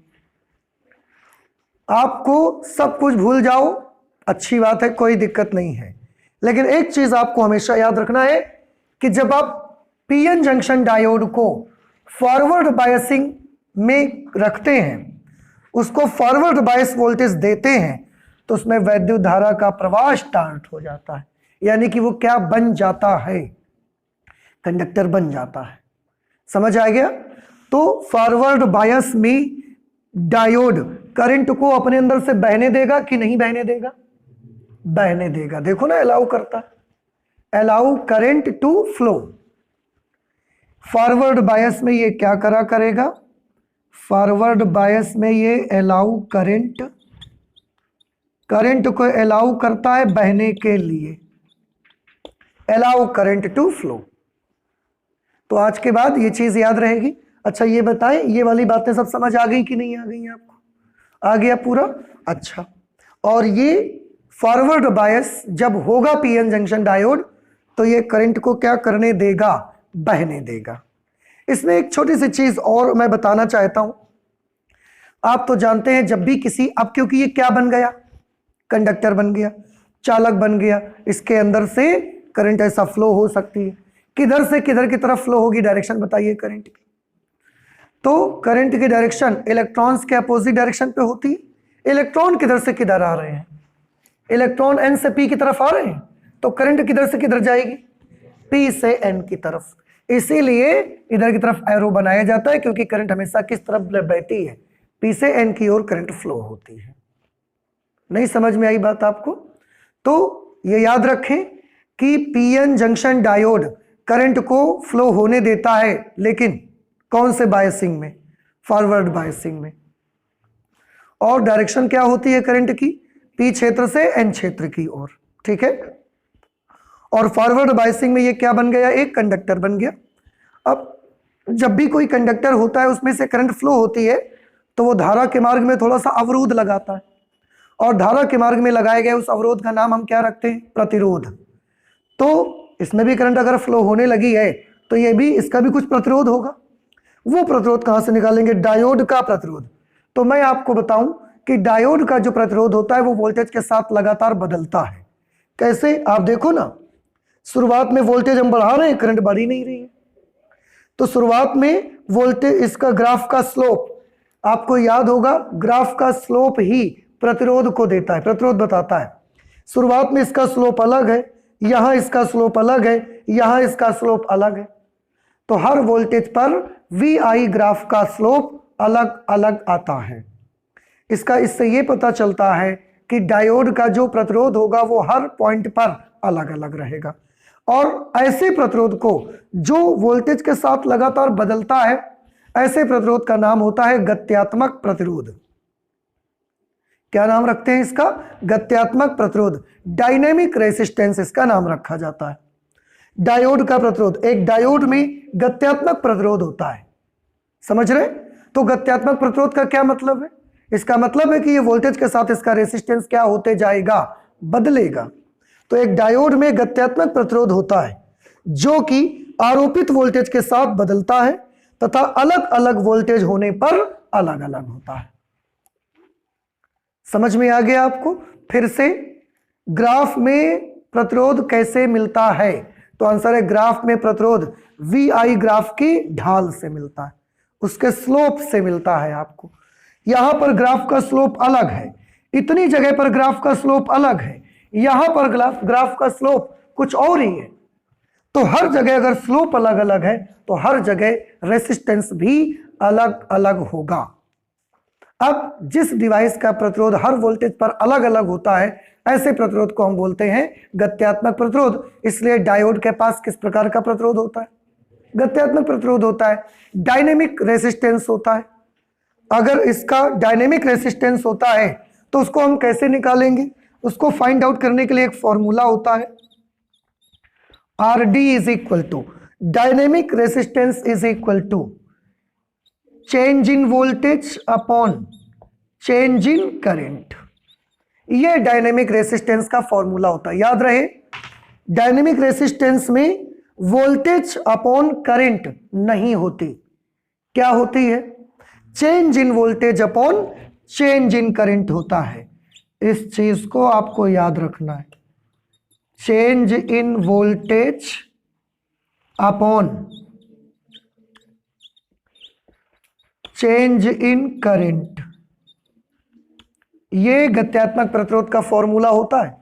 आपको सब कुछ भूल जाओ, अच्छी बात है, कोई दिक्कत नहीं है, लेकिन एक चीज आपको हमेशा याद रखना है कि जब आप पीएन जंक्शन डायोड को फॉरवर्ड बायसिंग में रखते हैं, उसको फॉरवर्ड बायस वोल्टेज देते हैं, तो उसमें वैद्युत धारा का प्रवाह स्टार्ट हो जाता है। यानी कि वो क्या बन जाता है? कंडक्टर बन जाता है। समझ आ गया? तो फॉरवर्ड बायस में डायोड करंट को अपने अंदर से बहने देगा कि नहीं बहने देगा? बहने देगा। देखो ना, अलाउ करता है, allow current to flow. Forward bias में ये क्या करेगा? फॉरवर्ड बायस में ये अलाउ करंट को अलाउ करता है बहने के लिए, अलाउ करंट टू फ्लो। तो आज के बाद ये चीज याद रहेगी। अच्छा ये बताएं, ये वाली बातें सब समझ आ गई कि नहीं आ गई आपको? आ गया पूरा? अच्छा। और ये फॉरवर्ड बायस जब होगा पीएन जंक्शन डायोड, तो ये करंट को क्या करने देगा? बहने देगा। इसमें एक छोटी सी चीज और मैं बताना चाहता हूं। आप तो जानते हैं जब भी किसी, अब क्योंकि ये क्या बन गया? कंडक्टर बन गया, चालक बन गया, इसके अंदर से करंट ऐसा फ्लो हो सकती है। किधर से किधर की तरफ फ्लो होगी? डायरेक्शन बताइए करंट की। तो करंट की डायरेक्शन इलेक्ट्रॉन्स के अपोजिट डायरेक्शन पे होती है। इलेक्ट्रॉन किधर से किधर आ रहे हैं? इलेक्ट्रॉन एन से पी की तरफ आ रहे हैं, तो करंट किधर से किधर जाएगी? पी से एन की तरफ। इसीलिए इधर की तरफ एरो बनाया जाता है, क्योंकि करंट हमेशा किस तरफ बहती है? पी से एन की ओर करंट फ्लो होती है। नहीं समझ में आई बात आपको? तो ये याद रखें कि पीएन जंक्शन डायोड करंट को फ्लो होने देता है, लेकिन कौन से बायसिंग में? फॉरवर्ड बायसिंग में। और डायरेक्शन क्या होती है करंट की? पी क्षेत्र से एन क्षेत्र की ओर। ठीक है। और फॉरवर्ड बायसिंग में ये क्या बन गया? एक कंडक्टर बन गया। अब जब भी कोई कंडक्टर होता है, उसमें से करंट फ्लो होती है, तो वो धारा के मार्ग में थोड़ा सा अवरोध लगाता है, और धारा के मार्ग में लगाए गए उस अवरोध का नाम हम क्या रखते हैं? प्रतिरोध। तो इसमें भी करंट अगर फ्लो होने लगी है, तो ये भी, इसका भी कुछ प्रतिरोध होगा। वो प्रतिरोध कहां से निकालेंगे? डायोड का प्रतिरोध। तो मैं आपको बताऊं कि डायोड का जो प्रतिरोध होता है वो वोल्टेज के साथ लगातार बदलता है। कैसे? आप देखो ना, शुरुआत में वोल्टेज हम बढ़ा रहे हैं, करंट बढ़ ही नहीं रही है। तो शुरुआत में वोल्टेज, इसका ग्राफ का स्लोप आपको याद होगा, ग्राफ का स्लोप ही प्रतिरोध को देता है, प्रतिरोध बताता है। शुरुआत में इसका स्लोप अलग है, यहां इसका स्लोप अलग है, यहां इसका स्लोप अलग है। तो हर वोल्टेज पर वी आई ग्राफ का स्लोप अलग अलग आता है। इससे यह पता चलता है कि डायोड का जो प्रतिरोध होगा वो हर पॉइंट पर अलग अलग रहेगा। और ऐसे प्रतिरोध को जो वोल्टेज के साथ लगातार बदलता है, ऐसे प्रतिरोध का नाम होता है गत्यात्मक प्रतिरोध। क्या नाम रखते हैं इसका? गत्यात्मक प्रतिरोध। डायनेमिक रेसिस्टेंस इसका नाम रखा जाता है। डायोड का प्रतिरोध, एक डायोड में गत्यात्मक प्रतिरोध होता है। समझ रहे? तो गत्यात्मक प्रतिरोध का क्या मतलब है? इसका मतलब है कि ये वोल्टेज के साथ इसका रेसिस्टेंस क्या होते जाएगा? बदलेगा। तो एक डायोड में गत्यात्मक प्रतिरोध होता है, जो कि आरोपित वोल्टेज के साथ बदलता है तथा अलग अलग वोल्टेज होने पर अलग अलग होता है। समझ में आ गया आपको? फिर से ग्राफ में प्रतिरोध कैसे मिलता है? तो आंसर है ग्राफ में प्रतिरोध वी आई ग्राफ की ढाल से मिलता है, उसके स्लोप से मिलता है। आपको यहां पर ग्राफ का स्लोप अलग है, इतनी जगह पर ग्राफ का स्लोप अलग है, यहां पर ग्राफ का स्लोप कुछ और ही है। तो हर जगह अगर स्लोप अलग अलग है तो हर जगह रेसिस्टेंस भी अलग अलग होगा। अब जिस डिवाइस का प्रतिरोध हर वोल्टेज पर अलग अलग होता है, ऐसे प्रतिरोध को हम बोलते हैं गत्यात्मक प्रतिरोध। इसलिए डायोड के पास किस प्रकार का प्रतिरोध होता है? गत्यात्मक प्रतिरोध होता है। डायनेमिक रेसिस्टेंस होता है। अगर इसका डायनेमिक रेसिस्टेंस होता है तो उसको हम कैसे निकालेंगे? उसको फाइंड आउट करने के लिए एक फॉर्मूला होता है, R D is equal to dynamic resistance is equal to change in voltage upon change in current. ये डायनेमिक रेसिस्टेंस का फॉर्मूला होता है। याद रहे, डायनेमिक रेसिस्टेंस में वोल्टेज अपॉन करंट नहीं होती, क्या होती है? Change in voltage upon change in current होता है। इस चीज को आपको याद रखना है, change in voltage upon change in current, ये गत्यात्मक प्रतिरोध का फॉर्मूला होता है।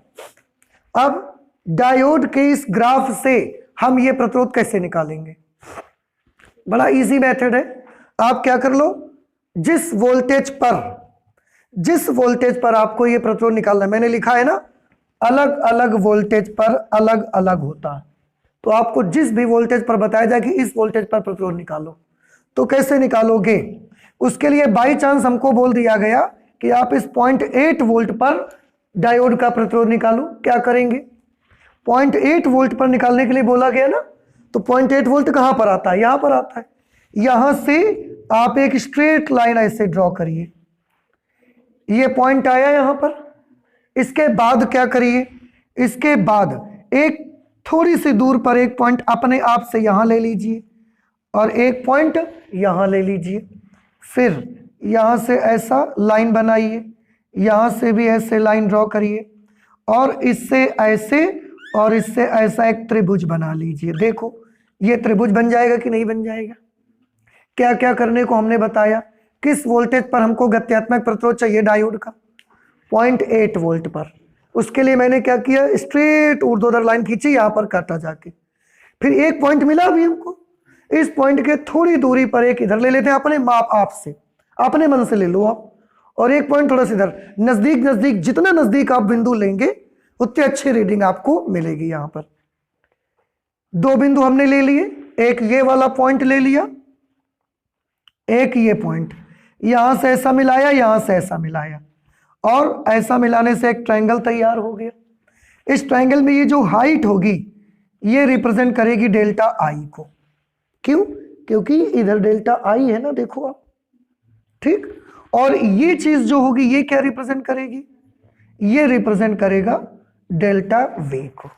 अब डायोड के इस ग्राफ से हम ये प्रतिरोध कैसे निकालेंगे? बड़ा इजी मेथड है। आप क्या कर लो, जिस वोल्टेज पर आपको ये प्रतिरोध निकालना है, मैंने लिखा है ना अलग अलग वोल्टेज पर अलग अलग होता है, तो आपको जिस भी वोल्टेज पर बताया जाए कि इस वोल्टेज पर प्रतिरोध निकालो, तो कैसे निकालोगे? उसके लिए बाई चांस हमको बोल दिया गया कि आप इस 0.8 वोल्ट पर डायोड का प्रतिरोध निकालो। क्या करेंगे? 0.8 वोल्ट पर निकालने के लिए बोला गया ना, तो 0.8 वोल्ट कहां पर आता है? यहां पर आता है। यहां से आप एक स्ट्रेट लाइन ऐसे ड्रॉ करिए, ये पॉइंट आया यहां पर। इसके बाद क्या करिए? इसके बाद एक थोड़ी सी दूर पर एक पॉइंट अपने आप से यहां ले लीजिए और एक पॉइंट यहां ले लीजिए। फिर यहां से ऐसा लाइन बनाइए, यहां से भी ऐसे लाइन ड्रॉ करिए और इससे ऐसे और इससे ऐसा एक त्रिभुज बना लीजिए। देखो ये त्रिभुज बन जाएगा कि नहीं बन जाएगा? क्या क्या करने को हमने बताया, किस वोल्टेज पर हमको गत्यात्मक प्रतिरोध चाहिए डायोड का? 0.8 वोल्ट पर। उसके लिए मैंने क्या किया, स्ट्रेट ऊर्ध्वाधर लाइन खींची, यहां पर काटा जाके। फिर एक पॉइंट मिला अभी हमको, इस पॉइंट के थोड़ी दूरी पर एक इधर ले लेते हैं, अपने माप आप से, अपने मन से ले लो आप, और एक पॉइंट थोड़ा सा इधर। नजदीक नजदीक, जितना नजदीक आप बिंदु लेंगे उतनी अच्छी रीडिंग आपको मिलेगी। यहां पर दो बिंदु हमने ले लिए, एक ये वाला पॉइंट ले लिया, एक ये पॉइंट, यहां से ऐसा मिलाया, यहां से ऐसा मिलाया, और ऐसा मिलाने से एक ट्रायंगल तैयार हो गया। इस ट्रायंगल में ये जो हाइट होगी ये रिप्रेजेंट करेगी डेल्टा आई को। क्यों? क्योंकि इधर डेल्टा आई है ना, देखो आप, ठीक। और ये चीज जो होगी ये क्या रिप्रेजेंट करेगी? ये रिप्रेजेंट करेगा डेल्टा वी को,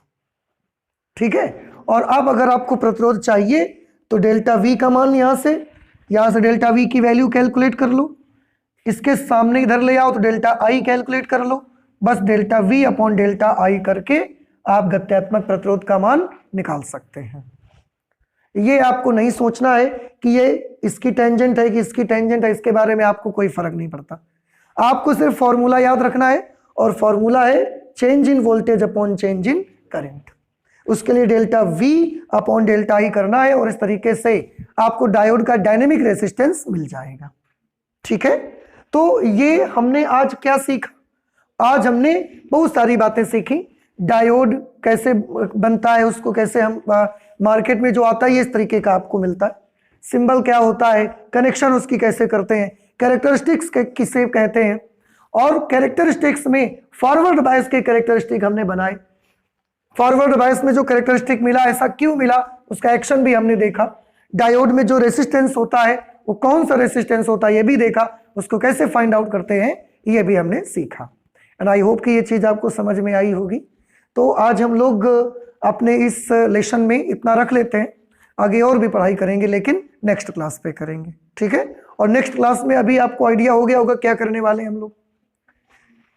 ठीक है। और अब अगर आपको प्रतिरोध चाहिए तो डेल्टा वी का मान यहां से डेल्टा वी की वैल्यू कैलकुलेट कर लो, इसके सामने इधर ले आओ तो डेल्टा आई कैलकुलेट कर लो। बस डेल्टा वी अपॉन डेल्टा आई करके आप गत्यात्मक प्रतिरोध का मान निकाल सकते हैं। ये आपको नहीं सोचना है कि ये इसकी टेंजेंट है कि इसकी टेंजेंट है, इसके बारे में आपको कोई फर्क नहीं पड़ता। आपको सिर्फ फॉर्मूला याद रखना है, और फॉर्मूला है change in voltage upon change in current. उसके लिए डेल्टा वी अपॉन डेल्टा आई करना है, और इस तरीके से आपको डायोड का डायनेमिक रेसिस्टेंस मिल जाएगा, ठीक है। तो ये हमने आज क्या सीखा? आज हमने बहुत सारी बातें सीखी। डायोड कैसे बनता है, उसको कैसे हम मार्केट में जो आता है ये इस तरीके का आपको मिलता है। सिंबल क्या होता है, कनेक्शन उसकी कैसे करते हैं, कैरेक्टरिस्टिक्स किसे कहते हैं, और कैरेक्टरिस्टिक्स में फॉरवर्ड बायस के कैरेक्टरिस्टिक हमने बनाए। फॉरवर्ड बायस में जो कैरेक्टरिस्टिक मिला, ऐसा क्यों मिला, उसका एक्शन भी हमने देखा। डायोड में जो रेसिस्टेंस होता है वो कौन सा रेसिस्टेंस होता है ये भी देखा, उसको कैसे फाइंड आउट करते हैं ये भी हमने सीखा। एंड आई होप कि ये चीज आपको समझ में आई होगी। तो आज हम लोग अपने इस लेसन में इतना रख लेते हैं, आगे और भी पढ़ाई करेंगे लेकिन नेक्स्ट क्लास पे करेंगे, ठीक है। और नेक्स्ट क्लास में अभी आपको आइडिया हो गया होगा क्या करने वाले हैं हम लोग।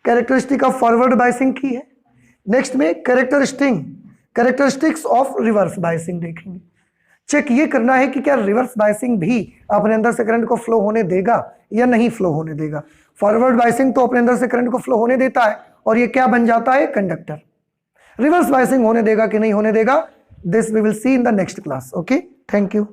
कैरेक्टरिस्टिक ऑफ फॉरवर्ड बायसिंग की है, नेक्स्ट में कैरेक्टरिस्टिक्स ऑफ रिवर्स बायसिंग देखेंगे। चेक ये करना है कि क्या रिवर्स बायसिंग भी अपने अंदर से करंट को फ्लो होने देगा या नहीं फ्लो होने देगा। फॉरवर्ड बायसिंग तो अपने अंदर से करंट को फ्लो होने देता है और ये क्या बन जाता है, कंडक्टर। रिवर्स बायसिंग होने देगा कि नहीं होने देगा, this we will see in the next class. Okay, thank you.